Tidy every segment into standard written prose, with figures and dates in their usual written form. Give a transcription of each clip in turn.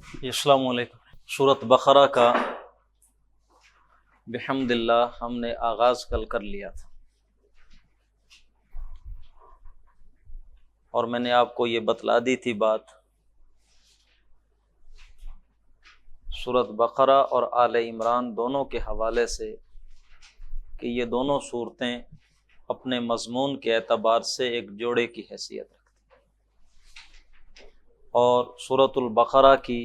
السلام علیکم۔ سورۃ بقرہ کا بحمد اللہ ہم نے آغاز کل کر لیا تھا، اور میں نے آپ کو یہ بتلا دی تھی بات سورۃ بقرہ اور آل عمران دونوں کے حوالے سے کہ یہ دونوں صورتیں اپنے مضمون کے اعتبار سے ایک جوڑے کی حیثیت رکھتی ہیں، اور سورۃ البقرہ کی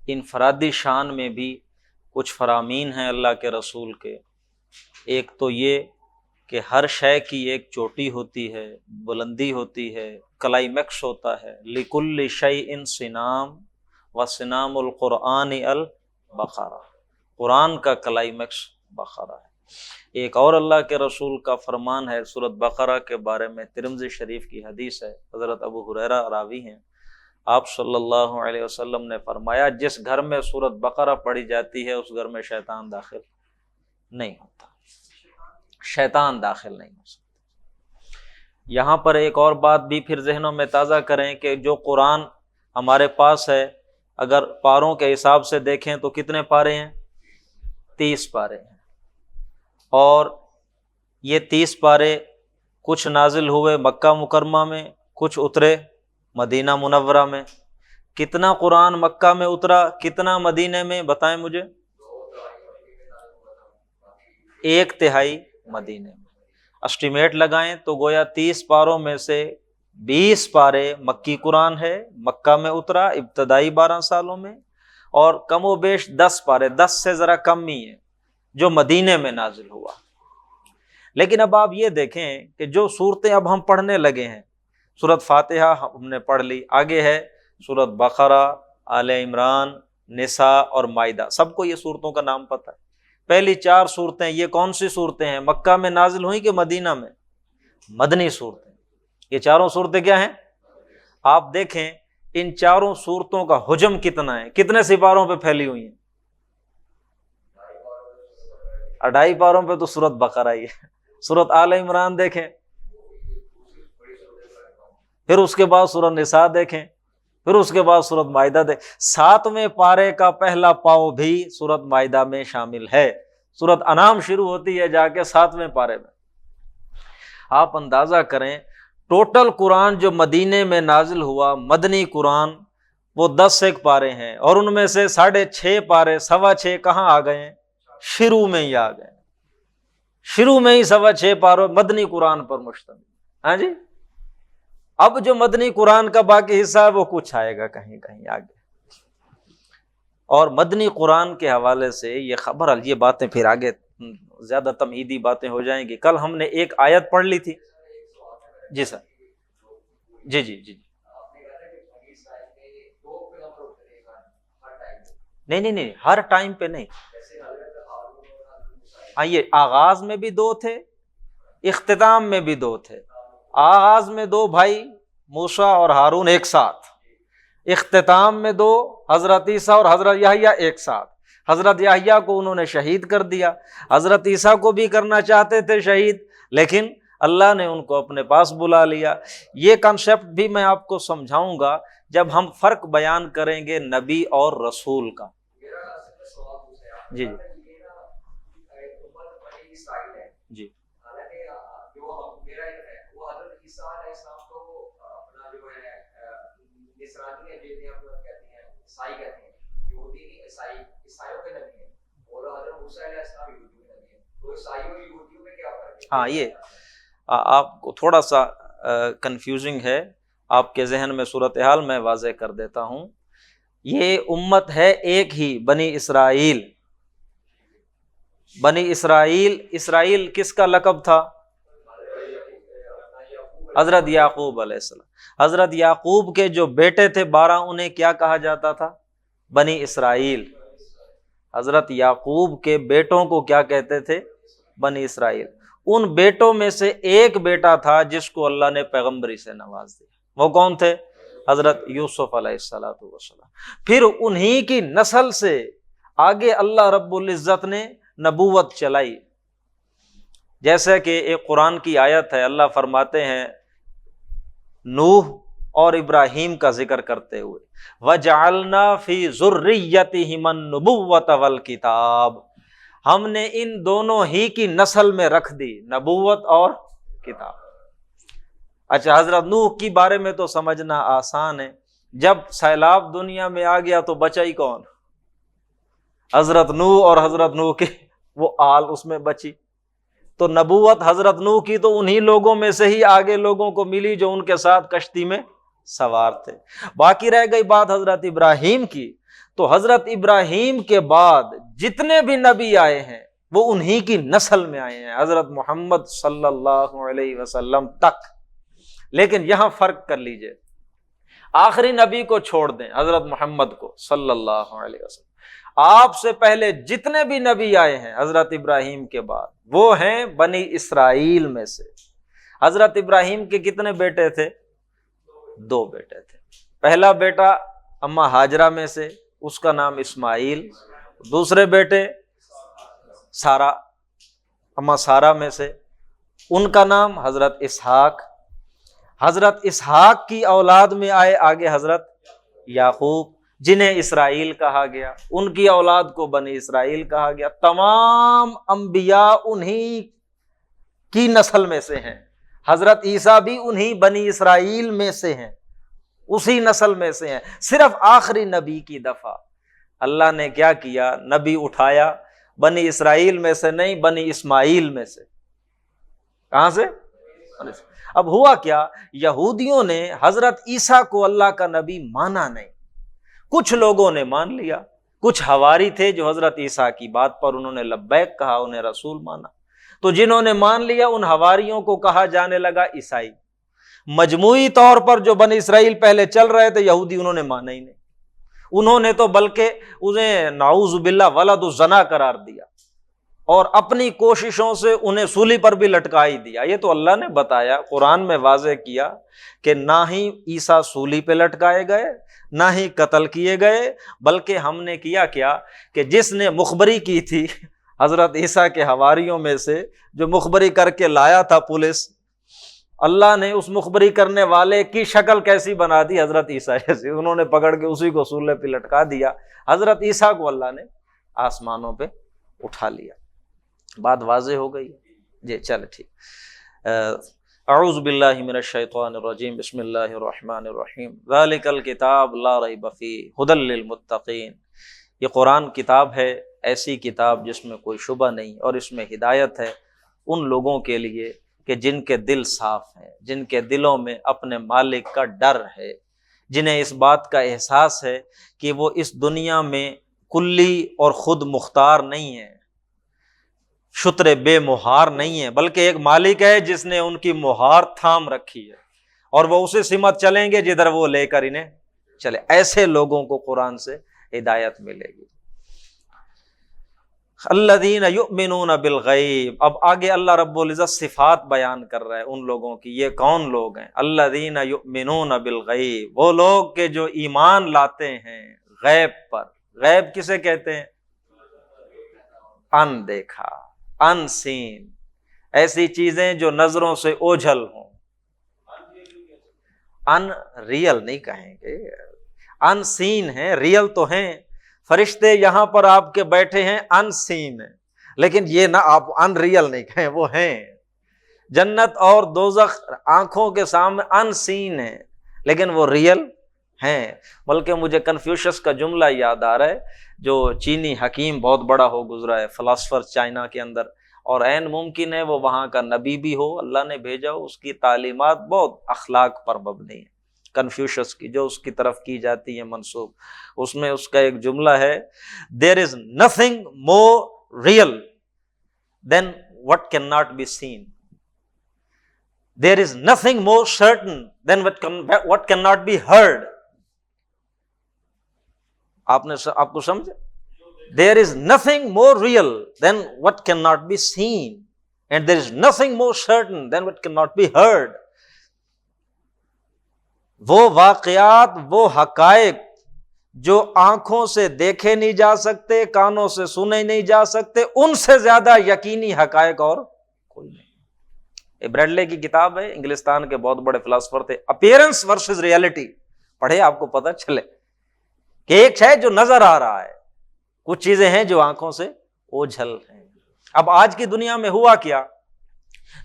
انفرادی شان میں بھی کچھ فرامین ہیں اللہ کے رسول کے۔ ایک تو یہ کہ ہر شے کی ایک چوٹی ہوتی ہے، بلندی ہوتی ہے، کلائمیکس ہوتا ہے، لِكُلِّ شَيْءٍ صِنَامٌ وَصِنَامُ الْقُرْآنِ الْبَقَرَہ، قرآن کا کلائمیکس بقرہ ہے۔ ایک اور اللہ کے رسول کا فرمان ہے سورۃ بقرہ کے بارے میں، ترمذی شریف کی حدیث ہے، حضرت ابو ہریرہ راوی ہیں، آپ صلی اللہ علیہ وسلم نے فرمایا جس گھر میں سورۃ بقرہ پڑھی جاتی ہے اس گھر میں شیطان داخل نہیں ہوتا، شیطان داخل نہیں ہو سکتا۔ یہاں پر ایک اور بات بھی پھر ذہنوں میں تازہ کریں کہ جو قرآن ہمارے پاس ہے، اگر پاروں کے حساب سے دیکھیں تو کتنے پارے ہیں؟ 30 پارے ہیں، اور یہ 30 پارے کچھ نازل ہوئے مکہ مکرمہ میں، کچھ اترے مدینہ منورہ میں۔ کتنا قرآن مکہ میں اترا، کتنا مدینہ میں؟ بتائیں مجھے۔ 1/3 مدینہ میں۔ اسٹیمیٹ لگائیں تو گویا 30 پاروں میں سے 20 پارے مکی قرآن ہے، مکہ میں اترا ابتدائی 12 سالوں میں، اور کم و بیش 10 پارے، 10 سے ذرا کم ہی ہے، جو مدینہ میں نازل ہوا۔ لیکن اب آپ یہ دیکھیں کہ جو صورتیں اب ہم پڑھنے لگے ہیں، سورۃ فاتحہ ہم نے پڑھ لی، آگے ہے سورۃ بقرہ، آل عمران، نساء اور مائدہ، سب کو یہ صورتوں کا نام پتہ ہے۔ پہلی 4 صورتیں یہ کون سی صورتیں ہیں؟ مکہ میں نازل ہوئیں کہ مدینہ میں؟ مدنی صورتیں۔ یہ چاروں صورتیں کیا ہیں؟ آپ دیکھیں ان چاروں صورتوں کا حجم کتنا ہے، کتنے سپاروں پہ پھیلی ہوئی ہیں؟ 2.5 پاروں پہ تو سورۃ بقرہ ہی ہے۔ سورۃ آل عمران دیکھیں، پھر اس کے بعد سورۃ نساء دیکھیں، پھر اس کے بعد سورۃ مائدہ دیکھیں، 7ویں پارے کا پہلا پاؤ بھی سورۃ مائدہ میں شامل ہے۔ سورۃ انعام شروع ہوتی ہے جا کے 7ویں پارے میں۔ آپ اندازہ کریں ٹوٹل قرآن جو مدینے میں نازل ہوا، مدنی قرآن، وہ 10 پارے ہیں، اور ان میں سے 6.5 پارے، 6.25 کہاں آ گئے ہیں؟ شروع میں ہی آ گئے، شروع میں ہی 6.25 پاروں مدنی قرآن پر مشتمل۔ ہاں جی، اب جو مدنی قرآن کا باقی حصہ ہے وہ کچھ آئے گا کہیں کہیں آگے۔ اور مدنی قرآن کے حوالے سے یہ خبر، یہ باتیں پھر آگے زیادہ تمہیدی باتیں ہو جائیں گی۔ کل ہم نے ایک آیت پڑھ لی تھی۔ جی سر، جی جی جی، نہیں، ہر ٹائم پہ نہیں۔ ہاں، یہ آغاز میں بھی 2 تھے، اختتام میں بھی 2 تھے۔ آغاز میں 2 بھائی موسیٰ اور ہارون ایک ساتھ، اختتام میں 2 حضرت عیسیٰ اور حضرت یحییٰ ایک ساتھ۔ حضرت یحییٰ کو انہوں نے شہید کر دیا، حضرت عیسیٰ کو بھی کرنا چاہتے تھے شہید، لیکن اللہ نے ان کو اپنے پاس بلا لیا۔ یہ کنسیپٹ بھی میں آپ کو سمجھاؤں گا جب ہم فرق بیان کریں گے نبی اور رسول کا۔ جی جی ہاں، یہ آپ کو تھوڑا سا کنفیوزنگ ہے، آپ کے ذہن میں صورتحال میں واضح کر دیتا ہوں۔ یہ امت ہے ایک ہی، بنی اسرائیل۔ بنی اسرائیل، اسرائیل کس کا لقب تھا؟ حضرت یعقوب علیہ السلام۔ حضرت یعقوب کے جو بیٹے تھے 12، انہیں کیا کہا جاتا تھا؟ بنی اسرائیل۔ حضرت یعقوب کے بیٹوں کو کیا کہتے تھے؟ بنی اسرائیل۔ ان بیٹوں میں سے ایک بیٹا تھا جس کو اللہ نے پیغمبری سے نواز دیا، وہ کون تھے؟ حضرت یوسف علیہ السلام۔ پھر انہی کی نسل سے آگے اللہ رب العزت نے نبوت چلائی، جیسے کہ ایک قرآن کی آیت ہے، اللہ فرماتے ہیں نوح اور ابراہیم کا ذکر کرتے ہوئے وَجَعَلْنَا فِي ذُرِّيَّتِهِمَ النُّبُوَّةَ وَالْكِتَابَ، ہم نے ان دونوں ہی کی نسل میں رکھ دی نبوت اور کتاب۔ اچھا، حضرت نوح کی بارے میں تو سمجھنا آسان ہے، جب سیلاب دنیا میں آ گیا تو بچا ہی کون؟ حضرت نوح اور حضرت نوح کے وہ آل اس میں بچی۔ تو نبوت حضرت نوح کی تو انہی لوگوں میں سے ہی آگے لوگوں کو ملی جو ان کے ساتھ کشتی میں سوار تھے۔ باقی رہ گئی بات حضرت ابراہیم کی، تو حضرت ابراہیم کے بعد جتنے بھی نبی آئے ہیں وہ انہی کی نسل میں آئے ہیں، حضرت محمد صلی اللہ علیہ وسلم تک۔ لیکن یہاں فرق کر لیجئے، آخری نبی کو چھوڑ دیں، حضرت محمد کو صلی اللہ علیہ وسلم، آپ سے پہلے جتنے بھی نبی آئے ہیں حضرت ابراہیم کے بعد وہ ہیں بنی اسرائیل میں سے۔ حضرت ابراہیم کے کتنے بیٹے تھے؟ 2 بیٹے تھے۔ پہلا بیٹا اماں ہاجرہ میں سے، اس کا نام اسماعیل، دوسرے بیٹے سارہ، اماں سارہ میں سے، ان کا نام حضرت اسحاق۔ حضرت اسحاق کی اولاد میں آئے آگے حضرت یعقوب، جنہیں اسرائیل کہا گیا، ان کی اولاد کو بنی اسرائیل کہا گیا۔ تمام انبیاء انہی کی نسل میں سے ہیں، حضرت عیسیٰ بھی انہی بنی اسرائیل میں سے ہیں، اسی نسل میں سے ہیں۔ صرف آخری نبی کی دفعہ اللہ نے کیا کیا؟ نبی اٹھایا بنی اسرائیل میں سے نہیں، بنی اسماعیل میں سے۔ کہاں سے؟ اب ہوا کیا، یہودیوں نے حضرت عیسیٰ کو اللہ کا نبی مانا نہیں، کچھ لوگوں نے مان لیا، کچھ حواری تھے جو حضرت عیسیٰ کی بات پر انہوں نے لبیک کہا، انہیں رسول مانا۔ تو جنہوں نے مان لیا ان حواریوں کو کہا جانے لگا عیسائی۔ مجموعی طور پر جو بنی اسرائیل پہلے چل رہے تھے یہودی، انہوں نے مانا ہی نہیں، انہوں نے تو بلکہ انہیں نعوذ باللہ ولد الزنا قرار دیا اور اپنی کوششوں سے انہیں سولی پر بھی لٹکا ہی دیا۔ یہ تو اللہ نے بتایا، قرآن میں واضح کیا کہ نہ ہی عیسیٰ سولی پہ لٹکائے گئے، نہ ہی قتل کیے گئے، بلکہ ہم نے کیا کہ جس نے مخبری کی تھی حضرت عیسیٰ کے حواریوں میں سے، جو مخبری کر کے لایا تھا پولیس، اللہ نے اس مخبری کرنے والے کی شکل کیسی بنا دی؟ حضرت عیسیٰ جیسی۔ انہوں نے پکڑ کے اسی کو سولے پہ لٹکا دیا۔ حضرت عیسیٰ کو اللہ نے آسمانوں پہ اٹھا لیا۔ بات واضح ہو گئی جی؟ چل ٹھیک۔ اعوذ باللہ من الشیطان الرجیم، بسم اللہ الرحمن الرحیم۔ ذالک الکتاب لا ریب فیہ ھدی للمتقین، یہ قرآن کتاب ہے، ایسی کتاب جس میں کوئی شبہ نہیں، اور اس میں ہدایت ہے ان لوگوں کے لیے کہ جن کے دل صاف ہیں، جن کے دلوں میں اپنے مالک کا ڈر ہے، جنہیں اس بات کا احساس ہے کہ وہ اس دنیا میں کلی اور خود مختار نہیں ہیں، شتر بے مہار نہیں ہیں، بلکہ ایک مالک ہے جس نے ان کی مہار تھام رکھی ہے، اور وہ اسے سمت چلیں گے جدھر وہ لے کر انہیں چلے۔ ایسے لوگوں کو قرآن سے ہدایت ملے گی۔ الذین یؤمنون بالغیب، اب آگے اللہ رب العزت صفات بیان کر رہا ہے ان لوگوں کی۔ یہ کون لوگ ہیں؟ الذین یؤمنون بالغیب، وہ لوگ کہ جو ایمان لاتے ہیں غیب پر۔ غیب کسے کہتے ہیں؟ ان دیکھا، ان سین، ایسی چیزیں جو نظروں سے اوجھل ہوں۔ ان ریئل نہیں کہیں گے، ان سین ہیں، ریئل تو ہیں۔ فرشتے یہاں پر آپ کے بیٹھے ہیں، ان سین ہیں، لیکن یہ نہ آپ ان ریئل نہیں کہیں، وہ ہیں۔ جنت اور دوزخ آنکھوں کے سامنے ان سین ہیں، لیکن وہ ریئل ہیں۔ بلکہ مجھے کنفیوشس کا جملہ یاد آ رہا ہے، جو چینی حکیم بہت بڑا ہو گزرا ہے، فلاسفر چائنا کے اندر، اور عین ممکن ہے وہ وہاں کا نبی بھی ہو، اللہ نے بھیجا ہو، اس کی تعلیمات بہت اخلاق پر مبنی ہیں، کنفیوشس کی جو اس کی طرف کی جاتی ہے منسوب۔ اس میں اس کا ایک جملہ ہے، there is nothing more real than what cannot be seen. There is nothing more certain than what cannot be heard. آپ کو سمجھے؟ There is nothing more real than what cannot be seen, and there is nothing more certain than what cannot be heard. وہ واقعات، وہ حقائق جو آنکھوں سے دیکھے نہیں جا سکتے، کانوں سے سنے نہیں جا سکتے، ان سے زیادہ یقینی حقائق اور کوئی نہیں۔ یہ بریڈلے کی کتاب ہے، انگلستان کے بہت بڑے فلاسفر تھے، اپیئرنس ورسز ریئلٹی، پڑھے آپ کو پتہ چلے کہ ایک ہے جو نظر آ رہا ہے، کچھ چیزیں ہیں جو آنکھوں سے اوجھل ہیں۔ اب آج کی دنیا میں ہوا کیا،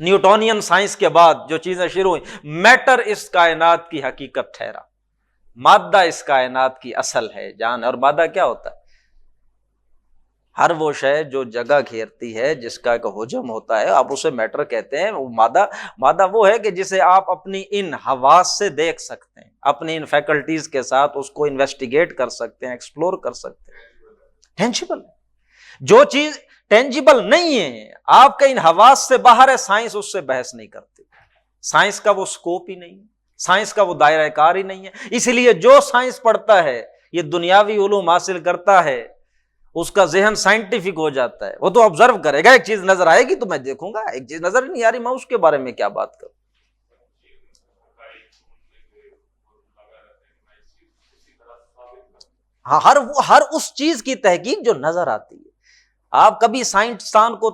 نیوٹونین سائنس کے بعد جو چیزیں شروع ہوئی، میٹر اس کائنات کی حقیقت ٹھہرا، مادہ اس کائنات کی اصل ہے جان۔ اور مادہ کیا ہوتا ہے؟ ہر وہ شے جو جگہ گھیرتی ہے، جس کا ایک حجم ہوتا ہے، آپ اسے میٹر کہتے ہیں۔ مادہ وہ ہے کہ جسے آپ اپنی ان حواس سے دیکھ سکتے ہیں، اپنی ان فیکلٹیز کے ساتھ اس کو انویسٹیگیٹ کر سکتے ہیں، ایکسپلور کر سکتے ہیں۔ ٹینجیبل ہے۔ جو چیز ٹینجیبل نہیں ہے، آپ کے ان حواس سے باہر ہے، سائنس اس سے بحث نہیں کرتی، سائنس کا وہ سکوپ ہی نہیں ہے، سائنس کا وہ دائرہ کار ہی نہیں ہے۔ اسی لیے جو سائنس پڑھتا ہے، یہ دنیاوی علوم حاصل کرتا ہے، اس کا ذہن سائنٹیفک ہو جاتا ہے۔ وہ تو آبزرو کرے گا، ایک چیز نظر آئے گی تو میں دیکھوں گا، ایک چیز نظر نہیں آ رہی میں اس کے بارے میں کیا بات کروں۔ ہاں، ہر اس چیز کی تحقیق جو نظر آتی ہے۔ آپ کبھی سائنسدان کو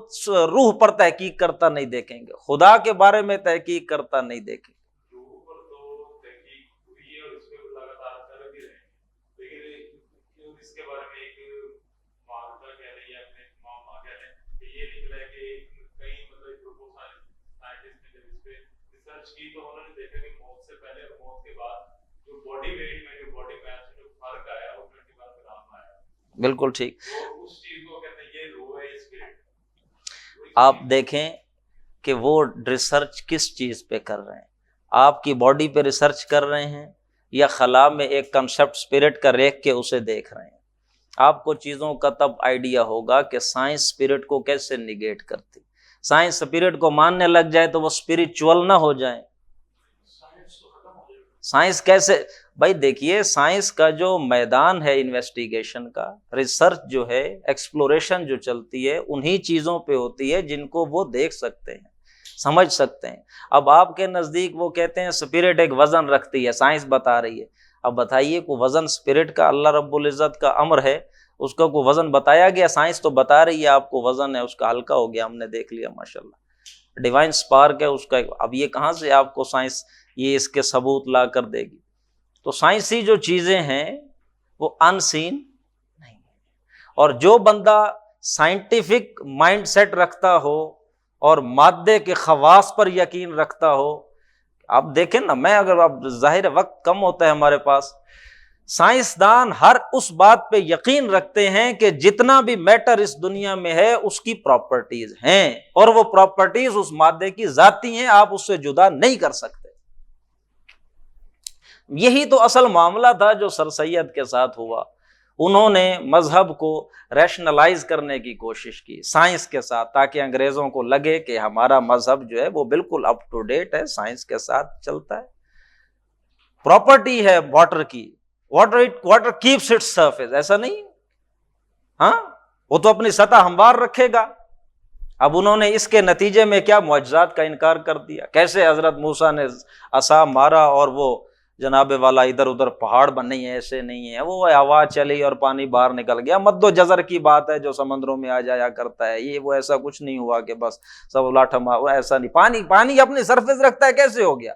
روح پر تحقیق کرتا نہیں دیکھیں گے، خدا کے بارے میں تحقیق کرتا نہیں دیکھیں گے۔ بالکل ٹھیک۔ آپ دیکھیں کہ وہ ریسرچ کس چیز پہ کر رہے ہیں، آپ کی باڈی پہ ریسرچ کر رہے ہیں یا خلا میں ایک کنسپٹ اسپرٹ کا ریکھ کے اسے دیکھ رہے ہیں۔ آپ کو چیزوں کا تب آئیڈیا ہوگا کہ سائنس اسپرٹ کو کیسے نگیٹ کرتی۔ سائنس اسپرٹ کو ماننے لگ جائے تو وہ اسپرچول نہ ہو جائیں۔ سائنس کیسے؟ بھائی دیکھیے، سائنس کا جو میدان ہے انویسٹیگیشن کا، ریسرچ جو ہے، ایکسپلوریشن جو چلتی ہے، انہی چیزوں پہ ہوتی ہے جن کو وہ دیکھ سکتے ہیں، سمجھ سکتے ہیں۔ اب آپ کے نزدیک وہ کہتے ہیں اسپرٹ ایک وزن رکھتی ہے، سائنس بتا رہی ہے۔ اب بتائیے کوئی وزن اسپرٹ کا اللہ رب العزت کا امر ہے، اس کا کوئی وزن بتایا گیا؟ سائنس تو بتا رہی ہے آپ کو وزن ہے، اس کا ہلکا ہو گیا، ہم نے دیکھ لیا ماشاءاللہ، ڈیوائن سپارک ہے اس کا۔ اب یہ کہاں سے آپ کو سائنس یہ اس کے ثبوت لا کر دے گی؟ تو سائنسی جو چیزیں ہیں وہ ان سین نہیں ہیں۔ اور جو بندہ سائنٹیفک مائنڈ سیٹ رکھتا ہو اور مادے کے خواص پر یقین رکھتا ہو، آپ دیکھیں نا، میں اگر اب ظاہر وقت کم ہوتا ہے ہمارے پاس، سائنسدان ہر اس بات پہ یقین رکھتے ہیں کہ جتنا بھی میٹر اس دنیا میں ہے اس کی پراپرٹیز ہیں، اور وہ پراپرٹیز اس مادے کی ذاتی ہیں، آپ اس سے جدا نہیں کر سکتے۔ یہی تو اصل معاملہ تھا جو سر سید کے ساتھ ہوا۔ انہوں نے مذہب کو ریشنلائز کرنے کی کوشش کی سائنس کے ساتھ، تاکہ انگریزوں کو لگے کہ ہمارا مذہب جو ہے وہ بالکل اپ ٹو ڈیٹ ہے، سائنس کے ساتھ چلتا ہے۔ پراپرٹی ہے واٹر کی، واٹر کیپس اٹس سرفیس، ایسا نہیں، ہاں وہ تو اپنی سطح ہموار رکھے گا۔ اب انہوں نے اس کے نتیجے میں کیا معجزات کا انکار کر دیا۔ کیسے حضرت موسیٰ نے عصا مارا اور وہ جناب والا ادھر ادھر پہاڑ بن نہیں ہے، ایسے نہیں ہے، وہ ہوا چلی اور پانی باہر نکل گیا۔ مد و جزر کی بات ہے جو سمندروں میں آ جایا کرتا ہے، یہ وہ ایسا کچھ نہیں ہوا کہ بس سب لاٹھم، ایسا نہیں۔ پانی اپنی سرفیس رکھتا ہے، کیسے ہو گیا؟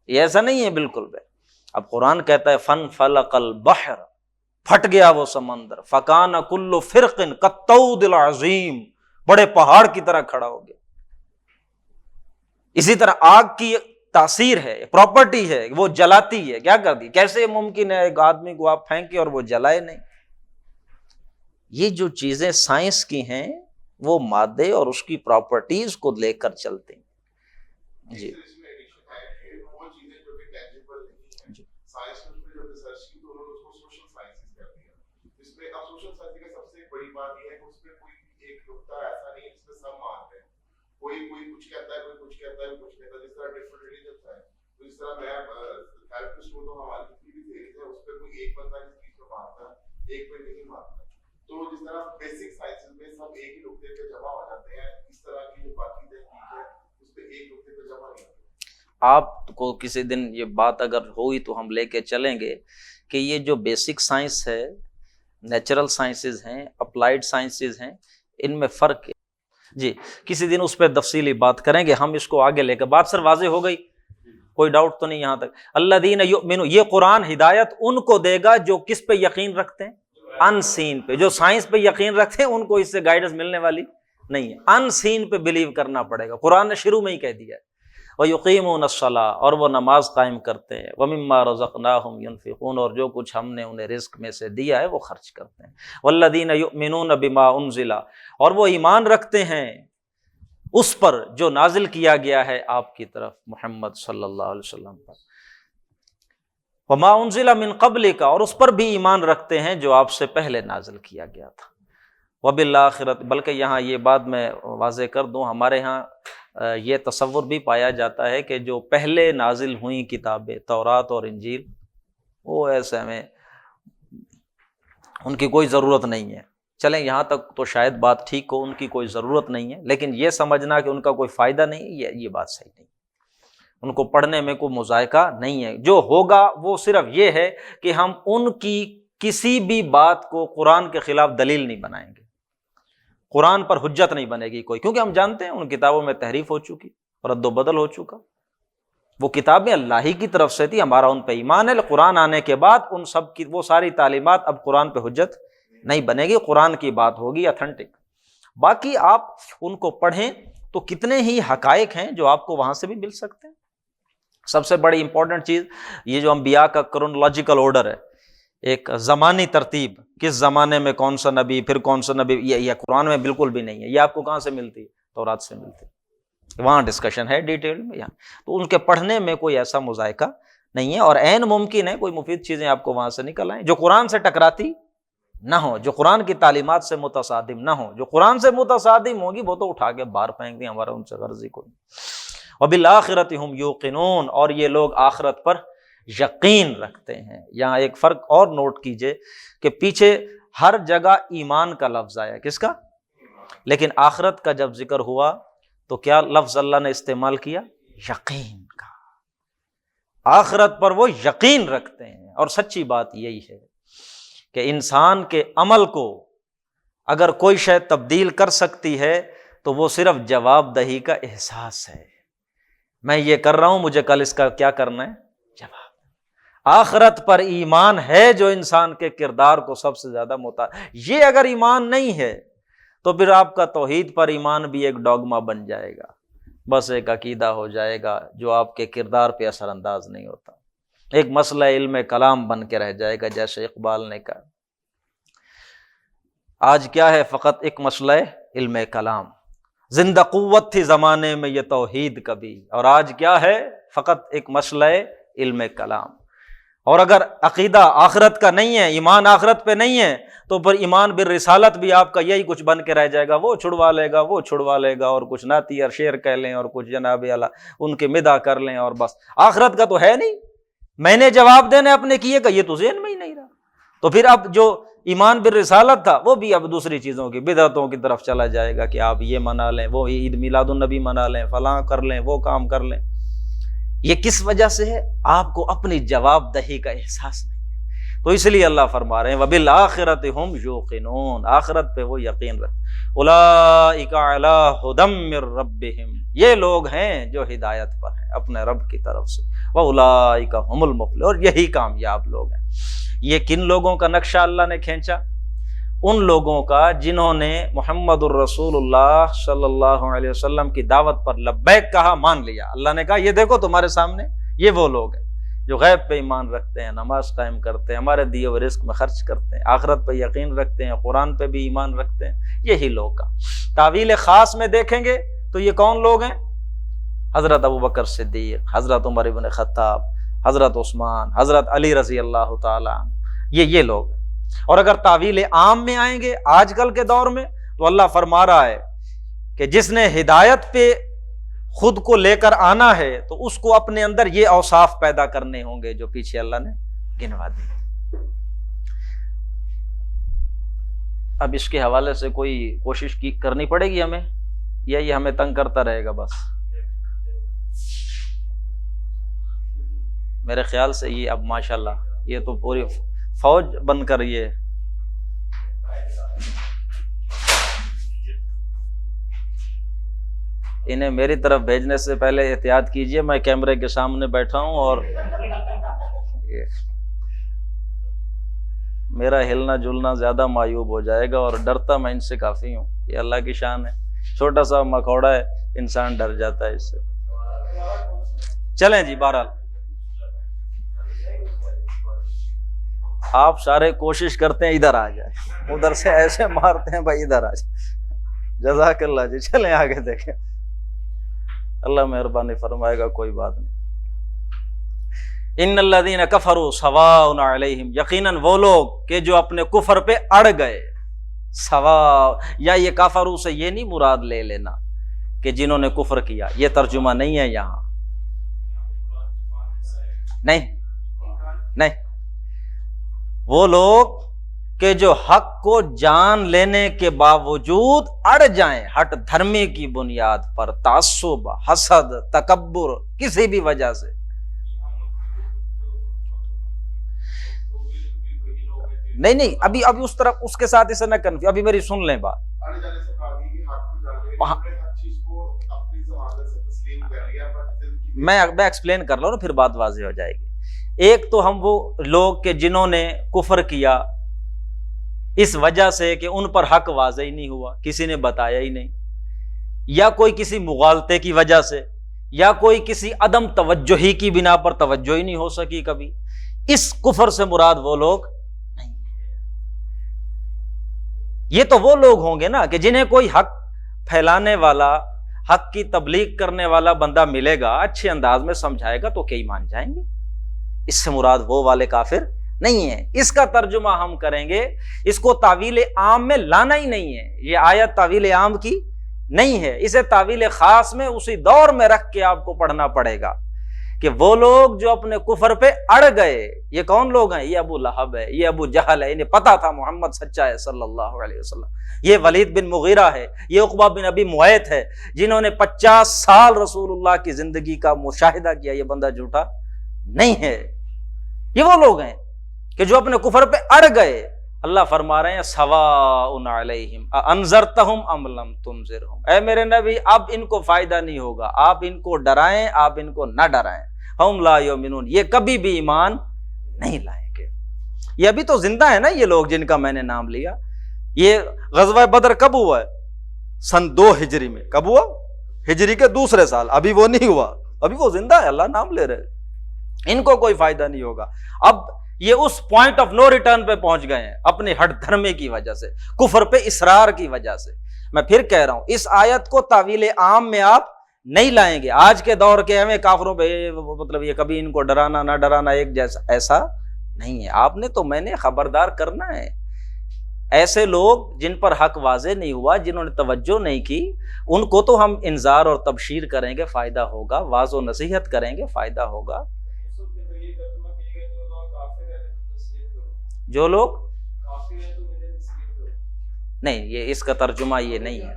یہ ایسا نہیں ہے بالکل بھی۔ اب قرآن کہتا ہے فن فلق البحر، پھٹ گیا وہ سمندر، فکان کل فرق کالطود العظیم، بڑے پہاڑ کی طرح کھڑا ہو گیا۔ اسی طرح آگ کی تاثیر ہے، پراپرٹی ہے، وہ جلاتی ہے، کیا کر دی؟ کیسے ممکن ہے ایک آدمی کو آپ پھینکے اور وہ جلائے نہیں؟ یہ جو چیزیں سائنس کی ہیں وہ مادے اور اس کی پراپرٹیز کو لے کر چلتے ہیں۔ جی کوئی کچھ کہتا ہے، کوئی کچھ کہتا ہے، کچھ کہتا ہے، جس طرح ڈفرنٹ ریلیجنس ہیں، تو اس طرح میں تھیراپسٹ ہوں تو ہماری جتنی بھی تھیریز ہیں اس پہ کوئی ایک بندہ اس چیز کو مانتا ہے، ایک پہ نہیں مانتا۔ تو جس طرح بیسک سائنسز میں سب ایک ہی نقطے پہ جمع ہو جاتے ہیں، اس طرح کی جو باقی تحقیق ہے اس پہ ایک نقطے پہ جمع نہیں ہوتے۔ آپ کو کسی دن یہ بات اگر ہوئی تو ہم لے کے چلیں گے کہ یہ جو بیسک سائنس ہے، نیچرل سائنسز ہیں، اپلائیڈ سائنسز ہیں، ان میں فرق ہے۔ جی کسی دن اس پہ تفصیلی بات کریں گے ہم، اس کو آگے لے کر بات سر واضح ہو گئی، کوئی ڈاؤٹ تو نہیں یہاں تک؟ الذین یؤمنون، یہ قرآن ہدایت ان کو دے گا جو کس پہ یقین رکھتے ہیں؟ ان سین پہ۔ جو سائنس پہ یقین رکھتے ہیں ان کو اس سے گائیڈنس ملنے والی نہیں ہے، ان سین پہ بلیو کرنا پڑے گا۔ قرآن نے شروع میں ہی کہہ دیا ہے وَيُقِيمُونَ الصَّلَاةَ، اور وہ نماز قائم کرتے ہیں، وَمِمَّا رَزَقْنَاهُمْ يُنْفِقُونَ، اور جو کچھ ہم نے انہیں رزق میں سے دیا ہے وہ خرچ کرتے ہیں، وَالَّذِينَ يُؤْمِنُونَ بِمَا أُنزِلَ، اور وہ ایمان رکھتے ہیں اس پر جو نازل کیا گیا ہے آپ کی طرف محمد صلی اللہ علیہ وسلم پر، وَمَا أُنزِلَ مِن قَبْلِكَ، اور اس پر بھی ایمان رکھتے ہیں جو آپ سے پہلے نازل کیا گیا تھا، وَبِالْآخِرَةِ، بلکہ یہاں یہ بات میں واضح کر دوں، ہمارے ہاں یہ تصور بھی پایا جاتا ہے کہ جو پہلے نازل ہوئی کتابیں تورات اور انجیل وہ ایسے میں ان کی کوئی ضرورت نہیں ہے، چلیں یہاں تک تو شاید بات ٹھیک ہو، ان کی کوئی ضرورت نہیں ہے، لیکن یہ سمجھنا کہ ان کا کوئی فائدہ نہیں ہے یہ بات صحیح نہیں، ان کو پڑھنے میں کوئی مذائقہ نہیں ہے۔ جو ہوگا وہ صرف یہ ہے کہ ہم ان کی کسی بھی بات کو قرآن کے خلاف دلیل نہیں بنائیں گے، قرآن پر حجت نہیں بنے گی کوئی، کیونکہ ہم جانتے ہیں ان کتابوں میں تحریف ہو چکی، رد و بدل ہو چکا، وہ کتابیں اللہ ہی کی طرف سے تھی، ہمارا ان پہ ایمان ہے، قرآن آنے کے بعد ان سب کی وہ ساری تعلیمات اب قرآن پہ حجت نہیں بنے گی، قرآن کی بات ہوگی اتھینٹک۔ باقی آپ ان کو پڑھیں تو کتنے ہی حقائق ہیں جو آپ کو وہاں سے بھی مل سکتے ہیں۔ سب سے بڑی امپورٹنٹ چیز یہ جو انبیاء کا کرونالوجیکل آرڈر ہے، ایک زمانی ترتیب، کس زمانے میں کون سا نبی پھر کون سا نبی، یہ قرآن میں بالکل بھی نہیں ہے، یہ آپ کو کہاں سے ملتی ہے؟ تورات سے ملتی ہے، وہاں ڈسکشن ہے ڈیٹیل میں، یہاں تو ان کے پڑھنے میں کوئی ایسا مذائقہ نہیں ہے، اور عین ممکن ہے کوئی مفید چیزیں آپ کو وہاں سے نکل آئیں جو قرآن سے ٹکراتی نہ ہو، جو قرآن کی تعلیمات سے متصادم نہ ہو، جو قرآن سے متصادم ہوگی وہ تو اٹھا کے باہر پھینک دیں، ہمارا ان سے غرض ہی کوئی۔ وَبِالْآخِرَةِ هُمْ يُوقِنُونَ، اور یہ لوگ آخرت پر یقین رکھتے ہیں۔ یہاں ایک فرق اور نوٹ کیجئے کہ پیچھے ہر جگہ ایمان کا لفظ آیا، کس کا؟ لیکن آخرت کا جب ذکر ہوا تو کیا لفظ اللہ نے استعمال کیا؟ یقین کا۔ آخرت پر وہ یقین رکھتے ہیں، اور سچی بات یہی ہے کہ انسان کے عمل کو اگر کوئی شے تبدیل کر سکتی ہے تو وہ صرف جواب دہی کا احساس ہے، میں یہ کر رہا ہوں، مجھے کل اس کا کیا کرنا ہے؟ جواب۔ آخرت پر ایمان ہے جو انسان کے کردار کو سب سے زیادہ یہ اگر ایمان نہیں ہے تو پھر آپ کا توحید پر ایمان بھی ایک ڈوگما بن جائے گا، بس ایک عقیدہ ہو جائے گا جو آپ کے کردار پہ اثر انداز نہیں ہوتا، ایک مسئلہ علم کلام بن کے رہ جائے گا، جیسے اقبال نے کہا آج کیا ہے فقط ایک مسئلہ علم کلام، زندہ قوت تھی زمانے میں یہ توحید کبھی، اور آج کیا ہے فقط ایک مسئلہ علم کلام۔ اور اگر عقیدہ آخرت کا نہیں ہے، ایمان آخرت پہ نہیں ہے، تو پھر ایمان بالرسالت بھی آپ کا یہی کچھ بن کے رہ جائے گا، وہ چھڑوا لے گا، وہ چھڑوا لے گا، اور کچھ نعتی اور شعر کہہ لیں اور کچھ جناب اعلیٰ ان کے مدح کر لیں، اور بس آخرت کا تو ہے نہیں، میں نے جواب دینے اپنے کیے کا یہ تو ذہن میں ہی نہیں رہا، تو پھر اب جو ایمان بالرسالت تھا وہ بھی اب دوسری چیزوں کی بدعتوں کی طرف چلا جائے گا کہ آپ یہ منا لیں، وہ عید میلاد النبی منا لیں، فلاں کر لیں، وہ کام کر لیں۔ یہ کس وجہ سے ہے؟ آپ کو اپنی جواب دہی کا احساس نہیں ہے، تو اس لیے اللہ فرما رہے ہیں وَبِالْآخِرَةِ هُمْ يُوقِنُونَ، آخرت پہ وہ یقین رکھتے، أُولَٰئِكَ عَلَىٰ هُدًى مِّن رَّبِّهِمْ، یہ لوگ ہیں جو ہدایت پر ہیں اپنے رب کی طرف سے، وَأُولَٰئِكَ هُمُ الْمُفْلِحُونَ، اور یہی کامیاب لوگ ہیں۔ یہ کن لوگوں کا نقشہ اللہ نے کھینچا؟ ان لوگوں کا جنہوں نے محمد الرسول اللہ صلی اللہ علیہ وسلم کی دعوت پر لبیک کہا، مان لیا۔ اللہ نے کہا یہ دیکھو تمہارے سامنے یہ وہ لوگ ہیں جو غیب پہ ایمان رکھتے ہیں، نماز قائم کرتے ہیں، ہمارے دیے ہوئے رزق میں خرچ کرتے ہیں، آخرت پہ یقین رکھتے ہیں، قرآن پہ بھی ایمان رکھتے ہیں، یہی لوگ کا۔ تعویل خاص میں دیکھیں گے تو یہ کون لوگ ہیں؟ حضرت ابوبکر صدیق، حضرت عمر بن خطاب، حضرت عثمان، حضرت علی رضی اللہ تعالی عنہ، یہ لوگ ہیں۔ اور اگر تعویل عام میں آئیں گے آج کل کے دور میں تو اللہ فرما رہا ہے کہ جس نے ہدایت پہ خود کو لے کر آنا ہے تو اس کو اپنے اندر یہ اوصاف پیدا کرنے ہوں گے جو پیچھے اللہ نے گنوا دیے۔ اب اس کے حوالے سے کوئی کوشش کرنی پڑے گی ہمیں، یا یہ ہمیں تنگ کرتا رہے گا بس؟ میرے خیال سے یہ اب ماشاءاللہ یہ تو پوری فوج بن کر یہ انہیں میری طرف بھیجنے سے پہلے احتیاط کیجئے، میں کیمرے کے سامنے بیٹھا ہوں اور میرا ہلنا جلنا زیادہ معیوب ہو جائے گا، اور ڈرتا میں ان سے کافی ہوں، یہ اللہ کی شان ہے، چھوٹا سا مکوڑا ہے، انسان ڈر جاتا ہے اس سے۔ چلیں جی، بہرحال آپ سارے کوشش کرتے ہیں ادھر آ جائے، ادھر سے ایسے مارتے ہیں بھائی ادھر آ جائے، جزاک اللہ جی۔ چلیں آگے دیکھیں، اللہ مہربانی فرمائے گا، کوئی بات نہیں۔ ان الذین کفروا سواء علیہم، یقیناً وہ لوگ کہ جو اپنے کفر پہ اڑ گئے، سواء، یا یہ کفروا سے یہ نہیں مراد لے لینا کہ جنہوں نے کفر کیا، یہ ترجمہ نہیں ہے یہاں، نہیں، وہ لوگ کہ جو حق کو جان لینے کے باوجود اڑ جائیں ہٹ دھرمی کی بنیاد پر، تعصب، حسد، تکبر، کسی بھی وجہ سے۔ نہیں، ابھی اس طرف اس کے ساتھ اسے نہ کنفیوز، ابھی میری سن لیں بات۔ میں ایکسپلین کر رہا ہوں نا، پھر بات واضح ہو جائے گی۔ ایک تو ہم وہ لوگ کہ جنہوں نے کفر کیا اس وجہ سے کہ ان پر حق واضح ہی نہیں ہوا، کسی نے بتایا ہی نہیں، یا کوئی کسی مغالطے کی وجہ سے، یا کوئی کسی عدم توجہی کی بنا پر توجہ ہی نہیں ہو سکی کبھی، اس کفر سے مراد وہ لوگ نہیں۔ یہ تو وہ لوگ ہوں گے نا کہ جنہیں کوئی حق پھیلانے والا، حق کی تبلیغ کرنے والا بندہ ملے گا، اچھے انداز میں سمجھائے گا تو کئی مان جائیں گے، اس سے مراد وہ والے کافر نہیں ہے۔ اس کا ترجمہ ہم کریں گے، اس کو تعویل عام میں لانا ہی نہیں ہے، یہ آیت تعویل عام کی نہیں ہے، اسے تعویل خاص میں اسی دور میں رکھ کے آپ کو پڑھنا پڑے گا کہ وہ لوگ جو اپنے کفر پہ اڑ گئے، یہ کون لوگ ہیں؟ یہ ابو لہب ہے، یہ ابو جہل ہے، انہیں پتا تھا محمد سچا ہے صلی اللہ علیہ وسلم، یہ ولید بن مغیرہ ہے، یہ عقبہ بن ابی معیط ہے، جنہوں نے 50 سال رسول اللہ کی زندگی کا مشاہدہ کیا، یہ بندہ جھوٹا نہیں ہے۔ یہ وہ لوگ ہیں کہ جو اپنے کفر پہ اڑ گئے، اللہ فرما رہے ہیں سواء علیہم انذرتہم ام لم تنذرہم، اے میرے نبی اب ان کو فائدہ نہیں ہوگا، آپ ان کو ڈرائیں، آپ ان کو نہ ڈرائیں، ہم لا یؤمنون، یہ کبھی بھی ایمان نہیں لائیں گے۔ یہ ابھی تو زندہ ہے نا یہ لوگ جن کا میں نے نام لیا۔ یہ غزوہ بدر کب ہوا ہے؟ سن 2 ہجری میں۔ کب ہوا؟ ہجری کے دوسرے سال، ابھی وہ نہیں ہوا، ابھی وہ زندہ ہے، اللہ نام لے رہے، ان کو کوئی فائدہ نہیں ہوگا۔ اب یہ اس پوائنٹ آف نو ریٹرن پہ پہنچ گئے ہیں اپنی ہٹ دھرمی کی وجہ سے، کفر پہ اصرار کی وجہ سے۔ میں پھر کہہ رہا ہوں، اس آیت کو تعویل عام میں آپ نہیں لائیں گے۔ آج کے دور کے ہمیں کافروں پہ مطلب یہ کبھی ان کو ڈرانا نہ ڈرانا ایک جیسا، ایسا نہیں ہے۔ آپ نے تو میں نے خبردار کرنا ہے، ایسے لوگ جن پر حق واضح نہیں ہوا، جنہوں نے توجہ نہیں کی، ان کو تو ہم انذار اور تبشیر کریں گے، فائدہ ہوگا، واعظ و نصیحت کریں گے، فائدہ ہوگا۔ جو لوگ نہیں، یہ اس کا ترجمہ یہ نہیں ہے۔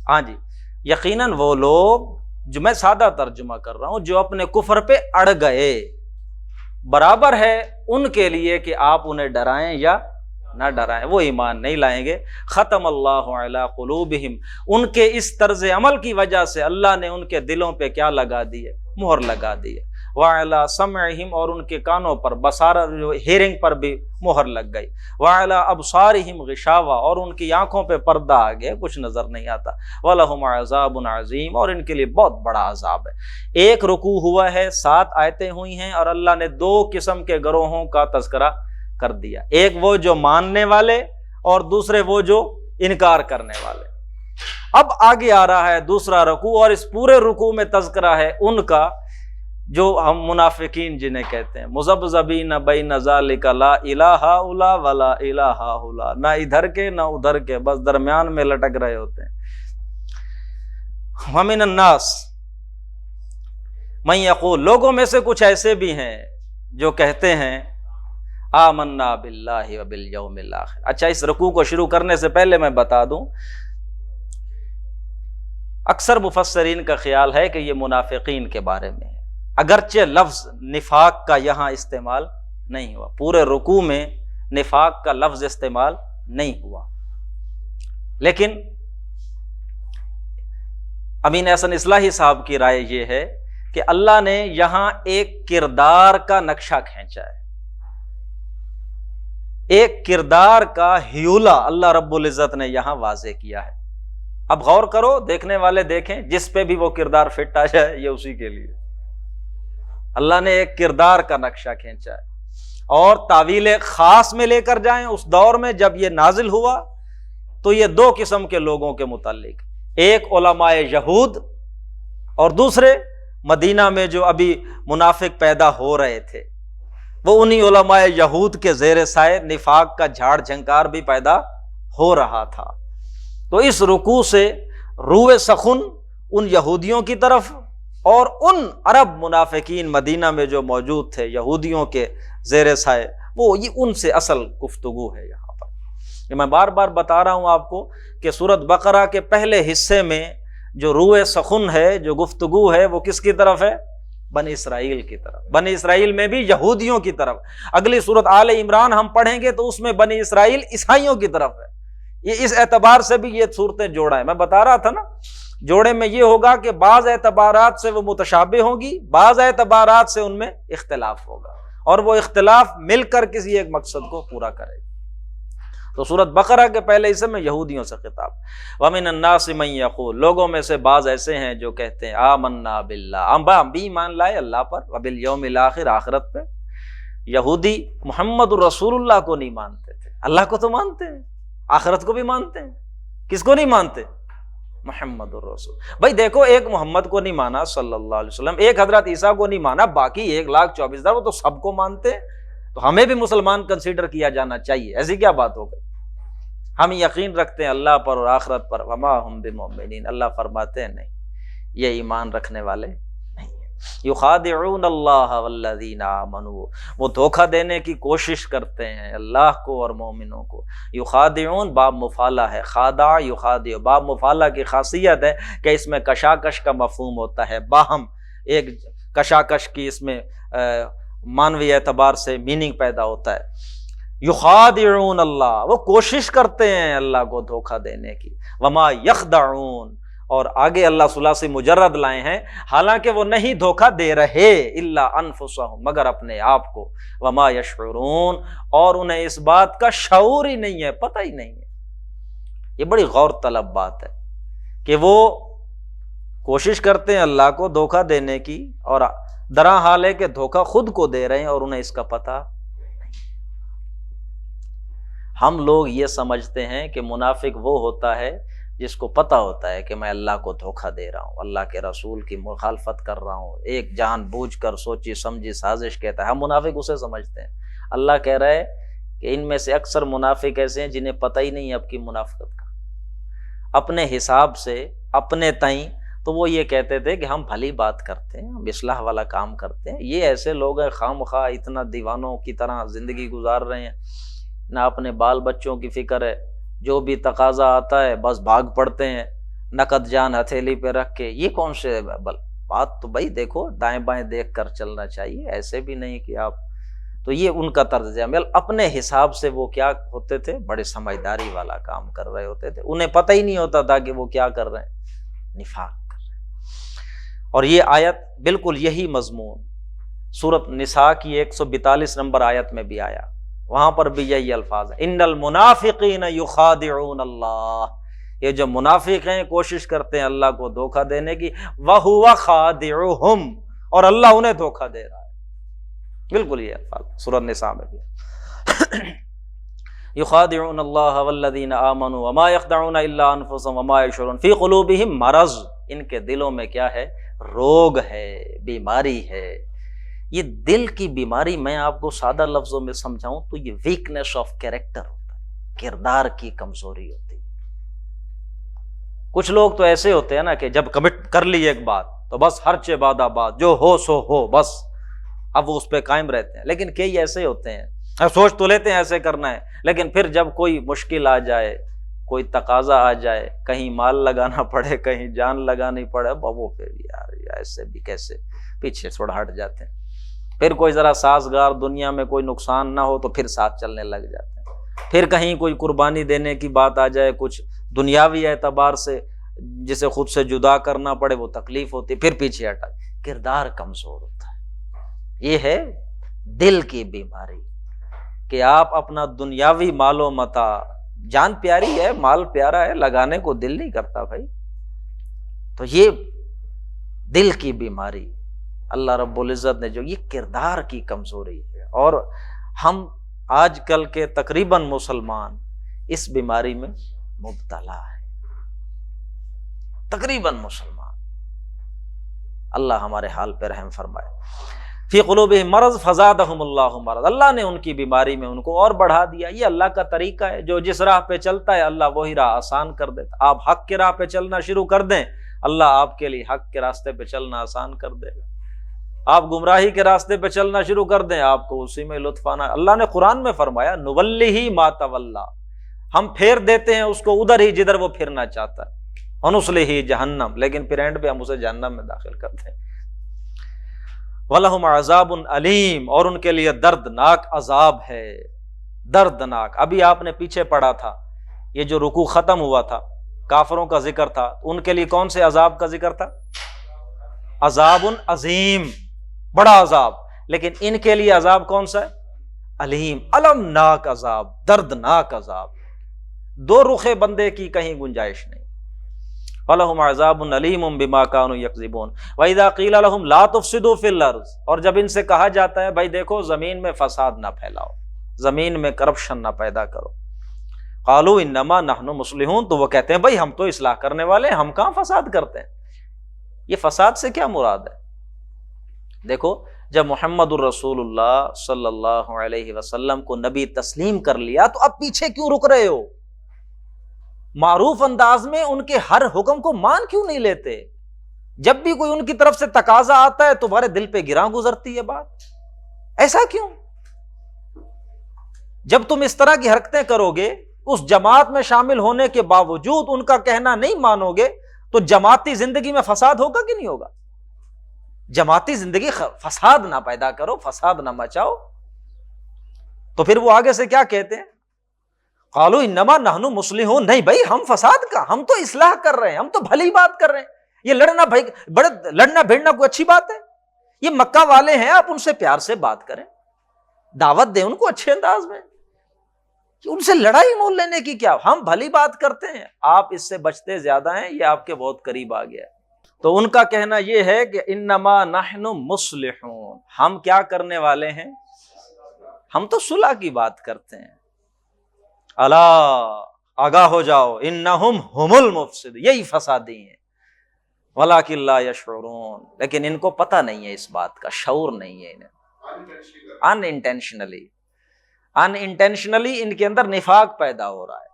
ہاں جی، یقیناً وہ لوگ، جو میں سادہ ترجمہ کر رہا ہوں، جو اپنے کفر پہ اڑ گئے، برابر ہے ان کے لیے کہ آپ انہیں ڈرائیں یا نہ ڈرائیں، وہ ایمان نہیں لائیں گے۔ ختم اللہ علی قلوبہم، ان کے اس طرز عمل کی وجہ سے اللہ نے ان کے دلوں پہ کیا لگا دی ہے؟ مہر لگا دی ہے۔ وعلی سمعہم، اور ان کے کانوں پر، بصارہ جو ہیرنگ پر بھی مہر لگ گئی۔ وعلی ابصارہم غشاوہ، اور ان کی آنکھوں پہ پردہ آ گیا، کچھ نظر نہیں آتا۔ ولہم عذاب عظیم، اور ان کے لیے بہت بڑا عذاب ہے۔ ایک رکوع ہوا ہے، 7 آیتیں ہوئی ہیں، اور اللہ نے 2 قسم کے گروہوں کا تذکرہ کر دیا، ایک وہ جو ماننے والے اور دوسرے وہ جو انکار کرنے والے۔ اب آگے آ رہا ہے دوسرا رکوع، اور اس پورے رکوع میں تذکرہ ہے ان کا جو ہم منافقین جنہیں کہتے ہیں، مذبذبین بین ذالک، لا الہ الا ولا الہ الا، نہ ادھر کے نہ ادھر کے، بس درمیان میں لٹک رہے ہوتے ہیں۔ ومن الناس من یقول، لوگوں میں سے کچھ ایسے بھی ہیں جو کہتے ہیں آمنا باللہ وبالیوم الاخر۔ اچھا، اس رکوع کو شروع کرنے سے پہلے میں بتا دوں، اکثر مفسرین کا خیال ہے کہ یہ منافقین کے بارے میں ہے، اگرچہ لفظ نفاق کا یہاں استعمال نہیں ہوا، پورے رکوع میں نفاق کا لفظ استعمال نہیں ہوا۔ لیکن امین احسن اصلاحی صاحب کی رائے یہ ہے کہ اللہ نے یہاں ایک کردار کا نقشہ کھینچا ہے، ایک کردار کا ہیولہ اللہ رب العزت نے یہاں واضح کیا ہے۔ اب غور کرو، دیکھنے والے دیکھیں، جس پہ بھی وہ کردار فٹ آ جائے یہ اسی کے لیے۔ اللہ نے ایک کردار کا نقشہ کھینچا ہے، اور تعویل خاص میں لے کر جائیں اس دور میں جب یہ نازل ہوا تو یہ دو قسم کے لوگوں کے متعلق، ایک علماء یہود اور دوسرے مدینہ میں جو ابھی منافق پیدا ہو رہے تھے، وہ انہی علماء یہود کے زیر سائے نفاق کا جھاڑ جھنکار بھی پیدا ہو رہا تھا۔ تو اس رکوع سے روئے سخن ان یہودیوں کی طرف اور ان عرب منافقین مدینہ میں جو موجود تھے یہودیوں کے زیر سائے، وہ یہ ان سے اصل گفتگو ہے یہاں پر۔ یہ میں بار بار بتا رہا ہوں آپ کو کہ سورۃ بقرہ کے پہلے حصے میں جو روئے سخن ہے، جو گفتگو ہے، وہ کس کی طرف ہے؟ بنی اسرائیل کی طرف، بنی اسرائیل میں بھی یہودیوں کی طرف۔ اگلی سورۃ آل عمران ہم پڑھیں گے تو اس میں بنی اسرائیل عیسائیوں کی طرف ہے۔ یہ اس اعتبار سے بھی یہ صورتیں جوڑا ہے، میں بتا رہا تھا نا، جوڑے میں یہ ہوگا کہ بعض اعتبارات سے وہ متشابہ ہوگی، بعض اعتبارات سے ان میں اختلاف ہوگا، اور وہ اختلاف مل کر کسی ایک مقصد کو پورا کرے گا۔ تو سورۃ بقرہ کے پہلے حصے میں یہودیوں سے خطاب۔ وَمِنَ النَّاسِ مَن يَقُولُ، لوگوں میں سے بعض ایسے ہیں جو کہتے ہیں آمنا باللہ، ہم بھی ایمان لائے اللہ پر، وبالیوم الآخر، آخرت پہ۔ یہودی محمد الرسول اللہ کو نہیں مانتے تھے، اللہ کو تو مانتے ہیں، آخرت کو بھی مانتے ہیں، کس کو نہیں مانتے؟ محمد الرسول۔ بھائی دیکھو، ایک محمد کو نہیں مانا صلی اللہ علیہ وسلم، ایک حضرت عیسیٰ کو نہیں مانا، باقی 1,24,000 وہ تو سب کو مانتے ہیں، تو ہمیں بھی مسلمان کنسیڈر کیا جانا چاہیے۔ ایسی کیا بات ہو گئی؟ ہم یقین رکھتے ہیں اللہ پر اور آخرت پر، وما ہم بمؤمنین، اللہ فرماتے ہیں نہیں، یہ ایمان رکھنے والے نہیں ہیں۔ یخادعون اللہ والذین آمنوا، وہ دھوکہ دینے کی کوشش کرتے ہیں اللہ کو اور مومنوں کو۔ یخادعون باب مفعلہ ہے، خادع یخادع، باب مفعلہ کی خاصیت ہے کہ اس میں کشاکش کا مفہوم ہوتا ہے، باہم ایک کشاکش کی اس میں معنوی اعتبار سے میننگ پیدا ہوتا ہے۔ یخادعون اللہ، وہ کوشش کرتے ہیں اللہ کو دھوکہ دینے کی۔ وما یخدعون، اور آگے اللہ ثلاثی مجرد لائے ہیں، حالانکہ وہ نہیں دھوکہ دے رہے، الا انفسہم، مگر اپنے آپ کو، وما یشعرون، اور انہیں اس بات کا شعور ہی نہیں ہے، پتہ ہی نہیں ہے۔ یہ بڑی غور طلب بات ہے کہ وہ کوشش کرتے ہیں اللہ کو دھوکہ دینے کی، اور درا حال ہے کہ دھوکہ خود کو دے رہے ہیں اور انہیں اس کا پتہ۔ ہم لوگ یہ سمجھتے ہیں کہ منافق وہ ہوتا ہے جس کو پتہ ہوتا ہے کہ میں اللہ کو دھوکہ دے رہا ہوں، اللہ کے رسول کی مخالفت کر رہا ہوں، ایک جان بوجھ کر سوچی سمجھی سازش کہتا ہے، ہم منافق اسے سمجھتے ہیں۔ اللہ کہہ رہا ہے کہ ان میں سے اکثر منافق ایسے ہیں جنہیں پتہ ہی نہیں اب کی منافقت کا، اپنے حساب سے اپنے تئیں تو وہ یہ کہتے تھے کہ ہم بھلی بات کرتے ہیں، ہم اصلاح والا کام کرتے ہیں، یہ ایسے لوگ ہیں خواہ مخواہ اتنا دیوانوں کی طرح زندگی گزار رہے ہیں، نہ اپنے بال بچوں کی فکر ہے، جو بھی تقاضا آتا ہے بس بھاگ پڑتے ہیں نقد جان ہتھیلی پہ رکھ کے۔ یہ کون سے بات؟ تو بھائی دیکھو، دائیں بائیں دیکھ کر چلنا چاہیے، ایسے بھی نہیں کہ آپ، تو یہ ان کا طرز عمل، اپنے حساب سے وہ کیا ہوتے تھے، بڑے سمجھداری والا کام کر رہے ہوتے تھے، انہیں پتہ ہی نہیں ہوتا تھا کہ وہ کیا کر رہے ہیں، نفاق کر رہے ہیں۔ اور یہ آیت بالکل یہی مضمون سورۃ نساء کی 142 نمبر آیت میں بھی آیا، وہاں پر بھی یہی الفاظ ہیں، ان المنافقین یخادعون اللہ، یہ جو منافق ہیں کوشش کرتے ہیں اللہ کو دھوکہ دینے کی، وَهُوَ خَادِعُهُمْ، اور اللہ انہیں دھوکہ دے رہا ہے، بالکل یہ الفاظ سورۃ نساء میں بھی۔ یخادعون اللہ والذین آمنوا وما یخدعون الا انفسهم وما یشعرون فی قلوبہم مرض، ان کے دلوں میں کیا ہے؟ روگ ہے، بیماری ہے۔ یہ دل کی بیماری میں آپ کو سادہ لفظوں میں سمجھاؤں تو یہ ویکنیس آف کیریکٹر ہوتا ہے، کردار کی کمزوری ہوتی ہے۔ کچھ لوگ تو ایسے ہوتے ہیں نا کہ جب کمٹ کر لی ایک بات تو بس ہر چے بادہ بات، جو ہو سو ہو، بس اب وہ اس پہ قائم رہتے ہیں۔ لیکن کئی ایسے ہوتے ہیں، سوچ تو لیتے ہیں ایسے کرنا ہے، لیکن پھر جب کوئی مشکل آ جائے، کوئی تقاضا آ جائے، کہیں مال لگانا پڑے، کہیں جان لگانی پڑے، وہ پھر یار ایسے بھی کیسے، پیچھے تھوڑا ہٹ جاتے ہیں۔ پھر کوئی ذرا سازگار دنیا میں کوئی نقصان نہ ہو تو پھر ساتھ چلنے لگ جاتے ہیں۔ پھر کہیں کوئی قربانی دینے کی بات آ جائے، کچھ دنیاوی اعتبار سے جسے خود سے جدا کرنا پڑے وہ تکلیف ہوتی، پھر پیچھے ہٹا، کردار کمزور ہوتا ہے۔ یہ ہے دل کی بیماری کہ آپ اپنا دنیاوی مال و متاع، جان پیاری ہے، مال پیارا ہے، لگانے کو دل نہیں کرتا بھائی، تو یہ دل کی بیماری اللہ رب العزت نے جو یہ کردار کی کمزوری ہے، اور ہم آج کل کے تقریباً مسلمان اس بیماری میں مبتلا ہے، تقریباً مسلمان۔ اللہ ہمارے حال پہ رحم فرمائے۔ فی قلوبہم مرض فزادہم اللہ مرض، اللہ نے ان کی بیماری میں ان کو اور بڑھا دیا۔ یہ اللہ کا طریقہ ہے، جو جس راہ پہ چلتا ہے اللہ وہی راہ آسان کر دیتا۔ آپ حق کے راہ پہ چلنا شروع کر دیں، اللہ آپ کے لیے حق کے راستے پہ چلنا آسان کر دے گا۔ آپ گمراہی کے راستے پہ چلنا شروع کر دیں، آپ کو اسی میں لطف آنا۔ اللہ نے قرآن میں فرمایا نولیہ ما تولی، ہم پھیر دیتے ہیں اس کو ادھر ہی جدھر وہ پھرنا چاہتا ہے، ونصلہ جہنم، لیکن پھر اینڈ پہ ہم اسے جہنم میں داخل کرتے ہیں۔ وَلَهُمْ عَذَابٌ علیم، اور ان کے لیے دردناک عذاب ہے، دردناک۔ ابھی آپ نے پیچھے پڑھا تھا، یہ جو رکوع ختم ہوا تھا کافروں کا ذکر تھا، ان کے لیے کون سے عذاب کا ذکر تھا؟ عذاب عظیم، بڑا عذاب، لیکن ان کے لیے عذاب کون سا ہے؟ علیم، المناک عذاب، دردناک عذاب۔ دو رخے بندے کی کہیں گنجائش نہیں۔ وَلَهُمْ عَذَابٌ عَلِيمٌ بِمَا كَانُوا يَكْذِبُونَ وَإِذَا قِيلَ لَهُمْ لَا تُفْسِدُوا فِي الْأَرْضِ، اور جب ان سے کہا جاتا ہے بھائی دیکھو زمین میں فساد نہ پھیلاؤ، زمین میں کرپشن نہ پیدا کرو، قَالُوا إِنَّمَا نَحْنُ مُصْلِحُونَ، تو وہ کہتے ہیں بھائی ہم تو اصلاح کرنے والے ہیں، ہم کہاں فساد کرتے ہیں۔ یہ فساد سے کیا مراد ہے؟ دیکھو جب محمد الرسول اللہ صلی اللہ علیہ وسلم کو نبی تسلیم کر لیا تو اب پیچھے کیوں رک رہے ہو؟ معروف انداز میں ان کے ہر حکم کو مان کیوں نہیں لیتے؟ جب بھی کوئی ان کی طرف سے تقاضا آتا ہے تمہارے دل پہ گراں گزرتی ہے بات، ایسا کیوں؟ جب تم اس طرح کی حرکتیں کرو گے، اس جماعت میں شامل ہونے کے باوجود ان کا کہنا نہیں مانو گے، تو جماعتی زندگی میں فساد ہوگا کہ نہیں ہوگا؟ جماعتی زندگی فساد نہ پیدا کرو، فساد نہ مچاؤ۔ تو پھر وہ آگے سے کیا کہتے ہیں؟ قالوا انما نحن مصلحون، نہیں بھائی ہم فساد کا، ہم تو اصلاح کر رہے ہیں، ہم تو بھلی بات کر رہے ہیں۔ یہ لڑنا بھائی بڑے لڑنا بھیڑنا کوئی اچھی بات ہے؟ یہ مکہ والے ہیں، آپ ان سے پیار سے بات کریں، دعوت دیں ان کو اچھے انداز میں، ان سے لڑائی مول لینے کی کیا؟ ہم بھلی بات کرتے ہیں، آپ اس سے بچتے زیادہ ہیں، یہ آپ کے بہت قریب آ گیا ہے۔ تو ان کا کہنا یہ ہے کہ انما نحن مصلحون، ہم کیا کرنے والے ہیں؟ ہم تو صلح کی بات کرتے ہیں۔ الا، آگاہ ہو جاؤ، انہم ہم المفسد، یہی فسادی ہیں، ولکن لا یشعرون، لیکن ان کو پتہ نہیں ہے، اس بات کا شعور نہیں ہے انہیں۔ ان انٹینشنلی ان کے اندر نفاق پیدا ہو رہا ہے۔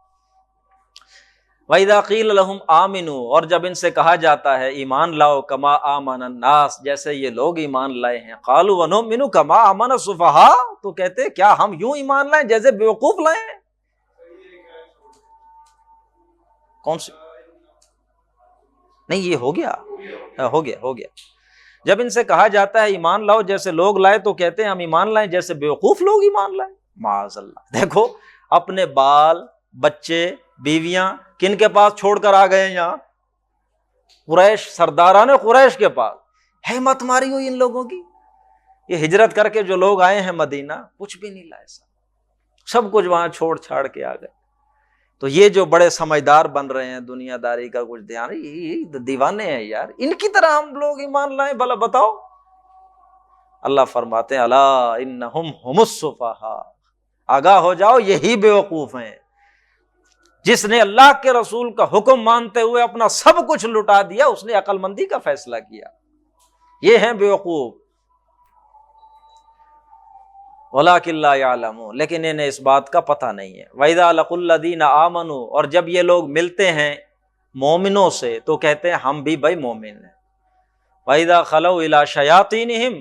وَإِذَا قِيلَ لَهُمْ آمِنُوا، اور جب ان سے کہا جاتا ہے ایمان لاؤ، کما آمن الناس، جیسے یہ لوگ ایمان لائے ہیں، قالوا وَنُؤْمِنُ كَمَا آمَنَ السُّفَهَاءُ، تو کہتے کیا ہم یوں ایمان لائیں جیسے بیوقوف لائے ہیں؟ کون سی؟ نہیں، یہ ہو گیا۔ جب ان سے کہا جاتا ہے ایمان لاؤ جیسے لوگ لائے، تو کہتے ہیں ہم ایمان لائیں جیسے بیوقوف لوگ ایمان لائیں۔ معاذ اللہ، دیکھو اپنے بال بچے بیویاں کن کے پاس چھوڑ کر آ گئے ہیں؟ یہاں قریش، سرداران قریش کے پاس۔ ہمت ماری ہوئی ان لوگوں کی، یہ ہجرت کر کے جو لوگ آئے ہیں مدینہ، کچھ بھی نہیں لائے، سب کچھ وہاں چھوڑ چھاڑ کے آ گئے۔ تو یہ جو بڑے سمجھدار بن رہے ہیں، دنیا داری کا کچھ دھیان، یہ دیوانے ہیں یار، ان کی طرح ہم لوگ ایمان لائیں؟ بھلا بتاؤ۔ اللہ فرماتے ہیں الا انہم ہم السفہاء، آگاہ ہو جاؤ یہی بیوقوف ہیں۔ جس نے اللہ کے رسول کا حکم مانتے ہوئے اپنا سب کچھ لٹا دیا، اس نے عقل مندی کا فیصلہ کیا، یہ ہیں بیوقوف۔ وَلَٰكِن لَا يَعْلَمُونَ، لیکن انہیں اس بات کا پتہ نہیں ہے۔ وَإِذَا لَقُوا الَّذِينَ آمَنُوا، اور جب یہ لوگ ملتے ہیں مومنوں سے تو کہتے ہیں ہم بھی بھائی مومن ہیں۔ وَإِذَا خَلَوْا إِلَىٰ شَيَاطِينِهِمْ،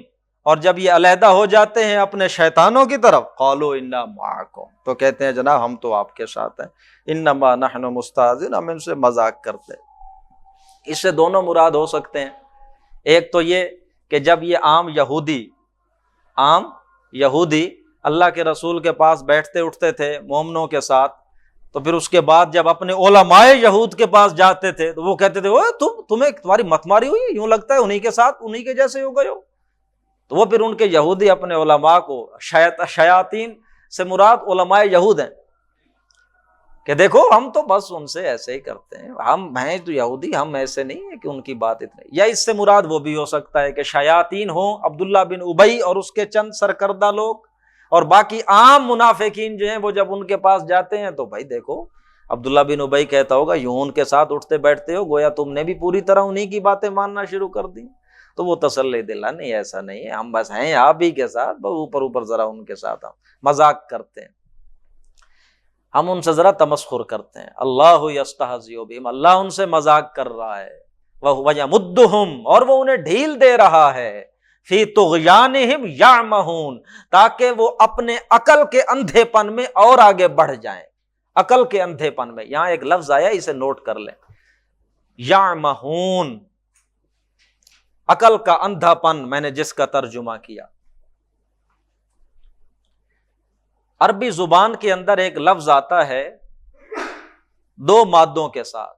اور جب یہ علیحدہ ہو جاتے ہیں اپنے شیطانوں کی طرف، قَالُوا إِنَّا مَعَكُمْ، تو کہتے ہیں جناب ہم تو آپ کے ساتھ ہیں، إِنَّمَا نَحْنُ مُسْتَهْزِئُونَ، ہم ان سے مذاق کرتے ہیں۔ اس سے دونوں مراد ہو سکتے ہیں، ایک تو یہ کہ جب یہ عام یہودی اللہ کے رسول کے پاس بیٹھتے اٹھتے تھے مومنوں کے ساتھ، تو پھر اس کے بعد جب اپنے علماء یہود کے پاس جاتے تھے تو وہ کہتے تھے تمہیں تمہاری مت ماری ہوئی ہے، یوں لگتا ہے انہی کے ساتھ انہی کے جیسے ہو گئے ہو. تو وہ پھر ان کے یہودی اپنے علماء کو، شیاطین سے مراد علماء یہود ہیں، کہ دیکھو ہم تو بس ان سے ایسے ہی کرتے ہیں، ہم ہیں تو یہودی، ہم ایسے نہیں ہیں کہ ان کی بات اتنے. یا اس سے مراد وہ بھی ہو سکتا ہے کہ شیاطین ہوں عبداللہ بن ابی اور اس کے چند سرکردہ لوگ، اور باقی عام منافقین جو ہیں وہ جب ان کے پاس جاتے ہیں تو بھائی دیکھو عبداللہ بن ابی کہتا ہوگا یوں ان کے ساتھ اٹھتے بیٹھتے ہو، گویا تم نے بھی پوری طرح انہی کی باتیں ماننا شروع کر دی. تو وہ تسلی دلا، نہیں ایسا نہیں ہے، ہم بس ہیں آپ ہی کے ساتھ، اوپر اوپر ذرا ان کے ساتھ ہم مذاق کرتے ہیں، ہم ان سے ذرا تمسخر کرتے ہیں. اللہ یستہزئ بہم، اللہ ان سے مذاق کر رہا ہے. وَیَمُدُّہُمْ، اور وہ انہیں ڈھیل دے رہا ہے، فی طغیانہم یعمہون، تاکہ وہ اپنے عقل کے اندھے پن میں اور آگے بڑھ جائیں. عقل کے اندھے پن میں، یہاں ایک لفظ آیا اسے نوٹ کر لیں، یعمہون، عقل کا اندھا پن میں نے جس کا ترجمہ کیا. عربی زبان کے اندر ایک لفظ آتا ہے دو مادوں کے ساتھ،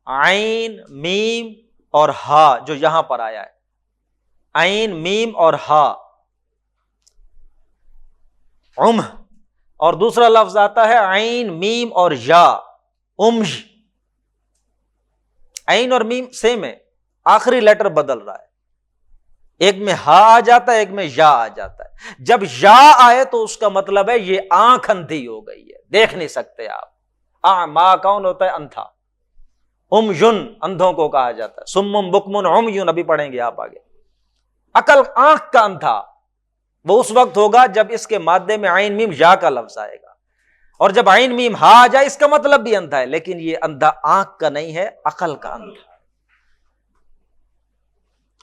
عین میم اور ہا، جو یہاں پر آیا ہے، عین میم اور ہا، عمہ. اور دوسرا لفظ آتا ہے عین میم اور یا، امج. عین اور میم سیم ہے، آخری لیٹر بدل رہا ہے، ایک میں ہا آ جاتا ہے ایک میں یا آ جاتا ہے. جب یا آئے تو اس کا مطلب ہے یہ آنکھ اندھی ہو گئی ہے، دیکھ نہیں سکتے آپ. اعما کون ہوتا ہے؟ اندھا. عمین اندھوں کو کہا جاتا ہے، صم بکم عمی، ابھی پڑھیں گے آپ آگے. عقل آنکھ کا اندھا وہ اس وقت ہوگا جب اس کے مادے میں عین میم یا کا لفظ آئے گا، اور جب عین میم ہا آ جائے اس کا مطلب بھی اندھا ہے، لیکن یہ اندھا آنکھ کا نہیں ہے، عقل کا اندھا.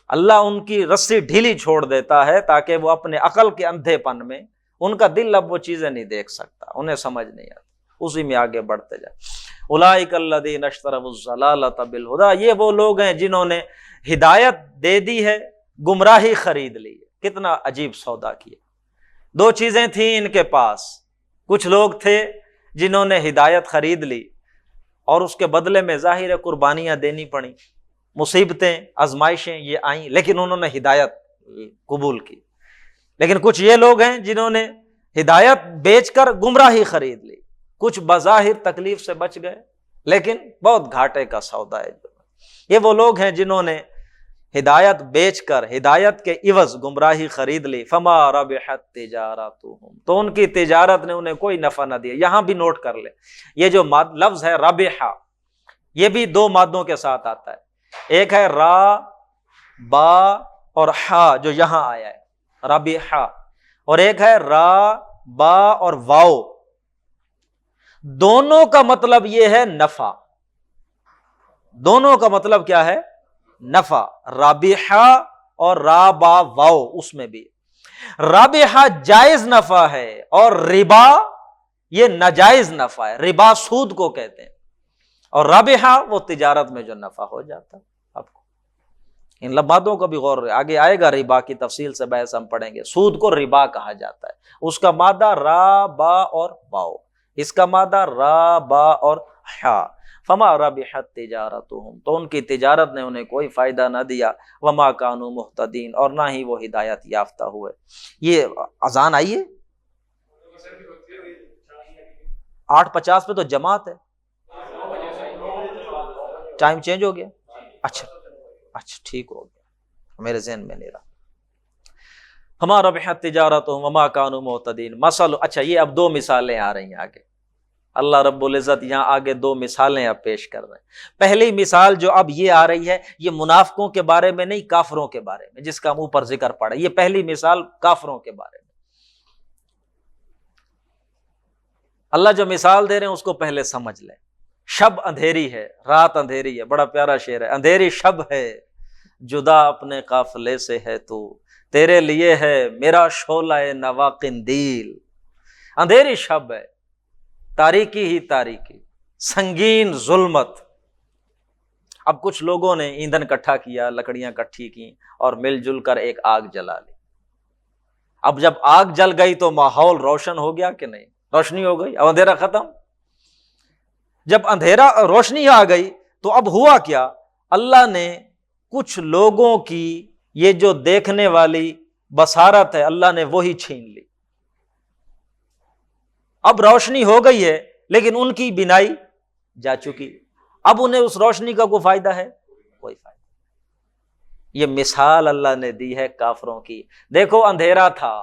اللہ ان کی رسی ڈھیلی چھوڑ دیتا ہے تاکہ وہ اپنے عقل کے اندھے پن میں، ان کا دل اب وہ چیزیں نہیں دیکھ سکتا، انہیں سمجھ نہیں آتی، اسی میں آگے بڑھتے جائیں. اولئک الذین اشتروا الضلالۃ بالہدی، یہ وہ لوگ ہیں جنہوں نے ہدایت دے دی ہے، گمراہی خرید لی ہے. کتنا عجیب سودا کیا. دو چیزیں تھیں ان کے پاس، کچھ لوگ تھے جنہوں نے ہدایت خرید لی اور اس کے بدلے میں ظاہر قربانیاں دینی پڑیں، مصیبتیں آزمائشیں یہ آئیں، لیکن انہوں نے ہدایت قبول کی. لیکن کچھ یہ لوگ ہیں جنہوں نے ہدایت بیچ کر گمراہی خرید لی، کچھ بظاہر تکلیف سے بچ گئے لیکن بہت گھاٹے کا سودا ہے. یہ وہ لوگ ہیں جنہوں نے ہدایت بیچ کر ہدایت کے عوض گمراہی خرید لی. فما ربحت تجارتہم، تو ان کی تجارت نے انہیں کوئی نفع نہ دیا. یہاں بھی نوٹ کر لے، یہ جو لفظ ہے ربحہ، یہ بھی دو مادوں کے ساتھ آتا ہے، ایک ہے را با اور ہا جو یہاں آیا ہے ربحہ، اور ایک ہے را با اور واو. دونوں کا مطلب یہ ہے نفع، دونوں کا مطلب کیا ہے؟ نفع. رابحہ اور رابا واو، اس میں بھی رابحہ جائز نفع ہے اور ربا یہ ناجائز نفع ہے. ربا سود کو کہتے ہیں، اور رابحہ وہ تجارت میں جو نفع ہو جاتا ہے. آپ کو ان لبادوں کا بھی غور، آگے آئے گا ربا کی تفصیل سے بحث ہم پڑھیں گے. سود کو ربا کہا جاتا ہے، اس کا مادہ را با اور واو، اس کا مادہ را با اور ہا. فما ربحت تجارتہم، تو ان کی تجارت نے انہیں کوئی فائدہ نہ دیا. وما کانوا مہتدین، اور نہ ہی وہ ہدایت یافتہ ہوئے. یہ اذان آئی ہے 8:50 پہ تو جماعت ہے، ٹائم چینج ہو گیا. اچھا ٹھیک ہو گیا، میرے ذہن میں نہیں رہا. فما ربحت تجارتہم وما کانوا مہتدین. اچھا یہ اب دو مثالیں آ رہی ہیں آگے. اللہ رب العزت یہاں آگے دو مثالیں اب پیش کر رہے ہیں. پہلی مثال جو اب یہ آ رہی ہے یہ منافقوں کے بارے میں نہیں، کافروں کے بارے میں، جس کا ہم اوپر ذکر پڑا. یہ پہلی مثال کافروں کے بارے میں. اللہ جو مثال دے رہے ہیں اس کو پہلے سمجھ لیں. شب اندھیری ہے، رات اندھیری ہے. بڑا پیارا شعر ہے. اندھیری شب ہے جدا اپنے قافلے سے ہے تو، تیرے لیے ہے میرا شعلہ نوا قندیل. اندھیری شب ہے، تاریکی ہی تاریکی، سنگین ظلمت. اب کچھ لوگوں نے ایندھن اکٹھا کیا، لکڑیاں اکٹھی کی اور مل جل کر ایک آگ جلا لی. اب جب آگ جل گئی تو ماحول روشن ہو گیا کہ نہیں؟ روشنی ہو گئی، اب اندھیرا ختم. جب اندھیرا روشنی آ گئی تو اب ہوا کیا، اللہ نے کچھ لوگوں کی یہ جو دیکھنے والی بصارت ہے اللہ نے وہی چھین لی۔ اب روشنی ہو گئی ہے لیکن ان کی بینائی جا چکی، اب انہیں اس روشنی کا کوئی فائدہ ہے؟ کوئی فائدہ۔ یہ مثال اللہ نے دی ہے کافروں کی۔ دیکھو اندھیرا تھا،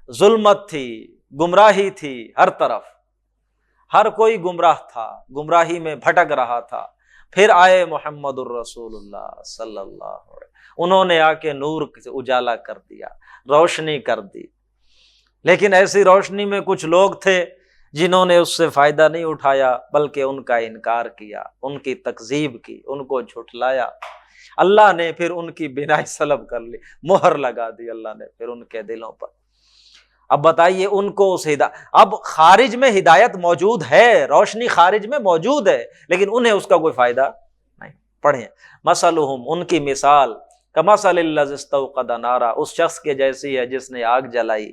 ظلمت تھی، گمراہی تھی، ہر طرف ہر کوئی گمراہ تھا، گمراہی میں بھٹک رہا تھا، پھر آئے محمد الرسول اللہ صلی اللہ علیہ وسلم، انہوں نے آ کے نور سے اجالا کر دیا، روشنی کر دی۔ لیکن ایسی روشنی میں کچھ لوگ تھے جنہوں نے اس سے فائدہ نہیں اٹھایا بلکہ ان کا انکار کیا، ان کی تکذیب کی، ان کو جھٹلایا۔ اللہ نے پھر ان کی بینائی سلب کر لی، مہر لگا دی اللہ نے پھر ان کے دلوں پر۔ اب بتائیے ان کو اس اب خارج میں ہدایت موجود ہے، روشنی خارج میں موجود ہے، لیکن انہیں اس کا کوئی فائدہ نہیں۔ پڑھیں، مثلہم، ان کی مثال کمثل الذی استوقد نارا، اس شخص کے جیسی ہے جس نے آگ جلائی،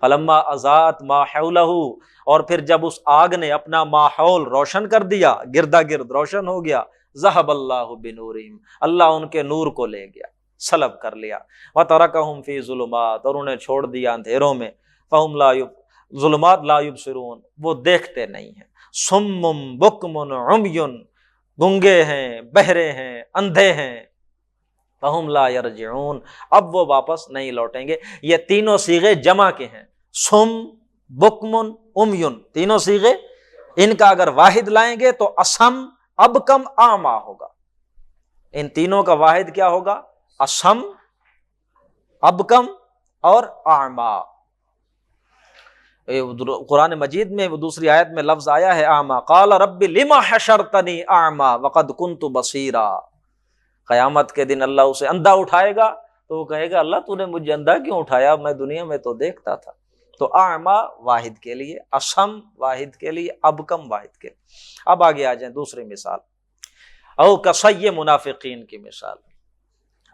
فلما اضاءت ما حولہ، اور پھر جب اس آگ نے اپنا ماحول روشن کر دیا، گردا گرد روشن ہو گیا، ذہب اللہ بنورہم، اللہ ان کے نور کو لے گیا، سلب کر لیا، وترکہم فی ظلمات، اور انہیں چھوڑ دیا اندھیروں میں، فہم ظلمات لا یبصرون، وہ دیکھتے نہیں ہیں، صم بکم عمی، گنگے ہیں، بہرے ہیں، اندھے ہیں، فہم لا یرجعون، اب وہ واپس نہیں لوٹیں گے۔ یہ تینوں صیغے جمع کے ہیں، صم بکم عمی، تینوں صیغے، ان کا اگر واحد لائیں گے تو اصم ابکم اعمیٰ ہوگا۔ ان تینوں کا واحد کیا ہوگا؟ اصم، ابکم اور اعمیٰ۔ قرآن مجید میں دوسری آیت میں لفظ آیا ہے اعمیٰ، قال رب لما حشرتنی اعمیٰ وقد کنت بصیرا۔ قیامت کے دن اللہ اسے اندھا اٹھائے گا تو وہ کہے گا اللہ تو نے مجھے اندھا کیوں اٹھایا، میں دنیا میں تو دیکھتا تھا۔ تو اعمیٰ واحد کے لیے، اصم واحد کے لیے، ابکم واحد کے لیے۔ اب آگے آ جائیں دوسری مثال، او کصی، منافقین کی مثال،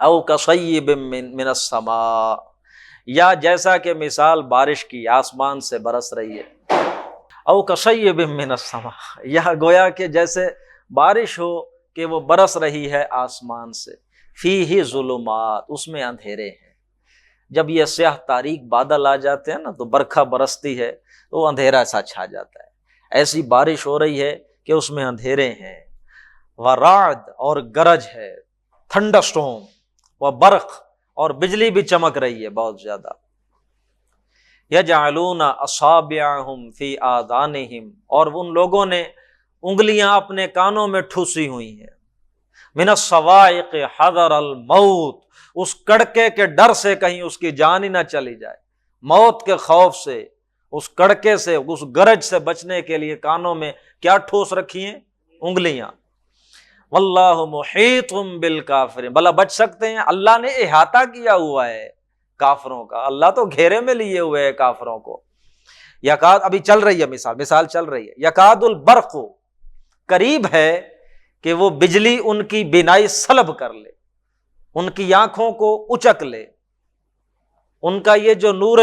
او کصیب من السماء، یا جیسا کہ مثال بارش کی آسمان سے برس رہی ہے، او کصیب من السماء، یا گویا کہ جیسے بارش ہو کہ وہ برس رہی ہے آسمان سے، فیہ ظلمات، اس میں اندھیرے ہیں۔ جب یہ سیاہ تاریک بادل آ جاتے ہیں نا تو برکھا برستی ہے تو وہ اندھیرا سا چھا جاتا ہے، ایسی بارش ہو رہی ہے کہ اس میں اندھیرے ہیں، ورعد، اور گرج ہے، تھنڈر سٹورم، وبرق، اور بجلی بھی چمک رہی ہے بہت زیادہ، یجعلون اصابعہم فی آذانہم، اور ان لوگوں نے انگلیاں اپنے کانوں میں ٹھوسی ہوئی ہیں، من الصواعق حذر الموت، اس کڑکے کے ڈر سے کہیں اس کی جان ہی نہ چلی جائے، موت کے خوف سے، اس کڑکے سے، اس گرج سے بچنے کے لیے کانوں میں کیا ٹھوس رکھی ہیں؟ انگلیاں۔ واللہ محیط بالکافرین، بھلا بچ سکتے ہیں؟ اللہ نے احاطہ کیا ہوا ہے کافروں کا، اللہ تو گھیرے میں لیے ہوئے ہے کافروں کو۔ یکاد، ابھی چل رہی ہے مثال چل رہی ہے، یکاد البرق، قریب ہے کہ وہ بجلی ان کی بینائی سلب کر لے، ان کی آنکھوں کو اچک لے، ان کا یہ جو نور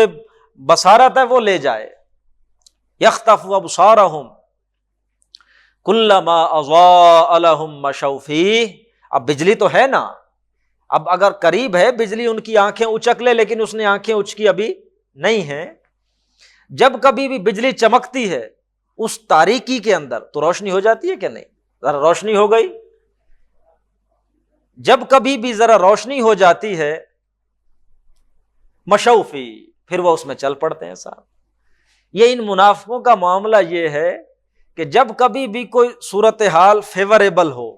بصارت ہے وہ لے جائے، یخطف ابصارہم کلما اضاء لهم مشوا فیہ۔ اب بجلی تو ہے نا، اب اگر قریب ہے بجلی ان کی آنکھیں اچک لے، لیکن اس نے آنکھیں اچکی ابھی نہیں ہیں۔ جب کبھی بھی بجلی چمکتی ہے اس تاریکی کے اندر تو روشنی ہو جاتی ہے کہ نہیں؟ ذرا روشنی ہو گئی، جب کبھی بھی ذرا روشنی ہو جاتی ہے، مشوا فیہ، پھر وہ اس میں چل پڑتے ہیں صاحب۔ یہ ان منافقوں کا معاملہ یہ ہے کہ جب کبھی بھی کوئی صورتحال فیوریبل ہو،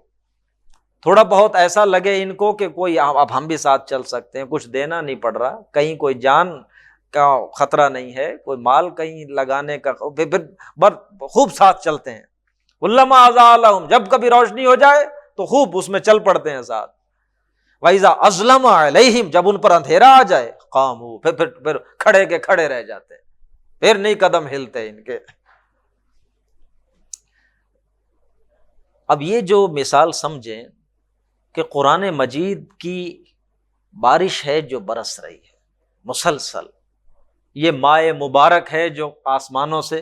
تھوڑا بہت ایسا لگے ان کو کہ کوئی اب ہم بھی ساتھ چل سکتے ہیں، کچھ دینا نہیں پڑ رہا، کہیں کوئی جان کا خطرہ نہیں ہے، کوئی مال کہیں لگانے کا، پھر خوب ساتھ چلتے ہیں۔ علما اضاء لهم، جب کبھی روشنی ہو جائے تو خوب اس میں چل پڑتے ہیں ساتھ۔ وَإِذَا أَظْلَمَ عَلَيْهِمْ، جب ان پر اندھیرا آ جائے، قاموا، پھر کھڑے کے کھڑے رہ جاتے ہیں، پھر نہیں قدم ہلتے ان کے۔ اب یہ جو مثال سمجھیں کہ قرآن مجید کی بارش ہے جو برس رہی ہے مسلسل، یہ مائع مبارک ہے جو آسمانوں سے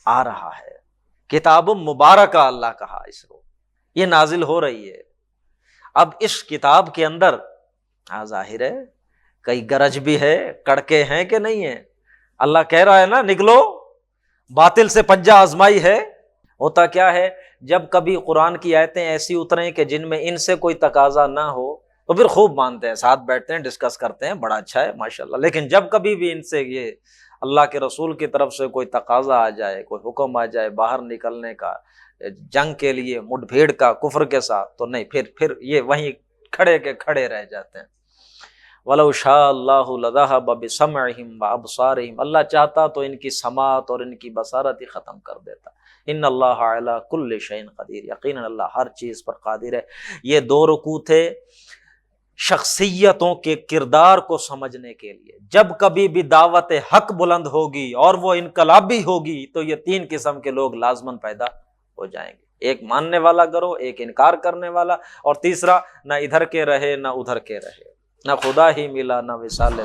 آ رہا ہے، کتاب مبارکہ اللہ کہا اس کو، یہ نازل ہو رہی ہے۔ اب اس کتاب کے اندر ظاہر ہے کئی گرج بھی ہے، کڑکے ہیں کہ نہیں ہیں؟ اللہ کہہ رہا ہے نا نکلو، باطل سے پنجہ آزمائی ہے۔ ہوتا کیا ہے، جب کبھی قرآن کی آیتیں ایسی اتریں کہ جن میں ان سے کوئی تقاضا نہ ہو تو پھر خوب مانتے ہیں، ساتھ بیٹھتے ہیں، ڈسکس کرتے ہیں، بڑا اچھا ہے ماشاءاللہ۔ لیکن جب کبھی بھی ان سے یہ اللہ کے رسول کی طرف سے کوئی تقاضا آ جائے، کوئی حکم آ جائے باہر نکلنے کا، جنگ کے لیے، مٹ بھیڑ کا، کفر کے ساتھ، تو نہیں، پھر یہ وہیں کھڑے کے کھڑے رہ جاتے ہیں۔ وَلَوْ شَاءَ اللَّهُ لَذَهَبَ بِسَمْعِهِمْ وَأَبْصَارِهِمْ، اللہ چاہتا تو ان کی سماعت اور ان کی بصارت ہی ختم کر دیتا۔ ان اللہ علی کل شیء قدیر، یقیناً اللہ ہر چیز پر قادر ہے۔ یہ دو رکوع تھے شخصیتوں کے کردار کو سمجھنے کے لیے۔ جب کبھی بھی دعوت حق بلند ہوگی اور وہ انقلابی ہوگی تو یہ تین قسم کے لوگ لازماً پیدا ہو جائیں گے، ایک ماننے والا گروہ، ایک انکار کرنے والا، اور تیسرا نہ ادھر کے رہے نہ ادھر کے رہے، نہ خدا ہی ملا نہ وصال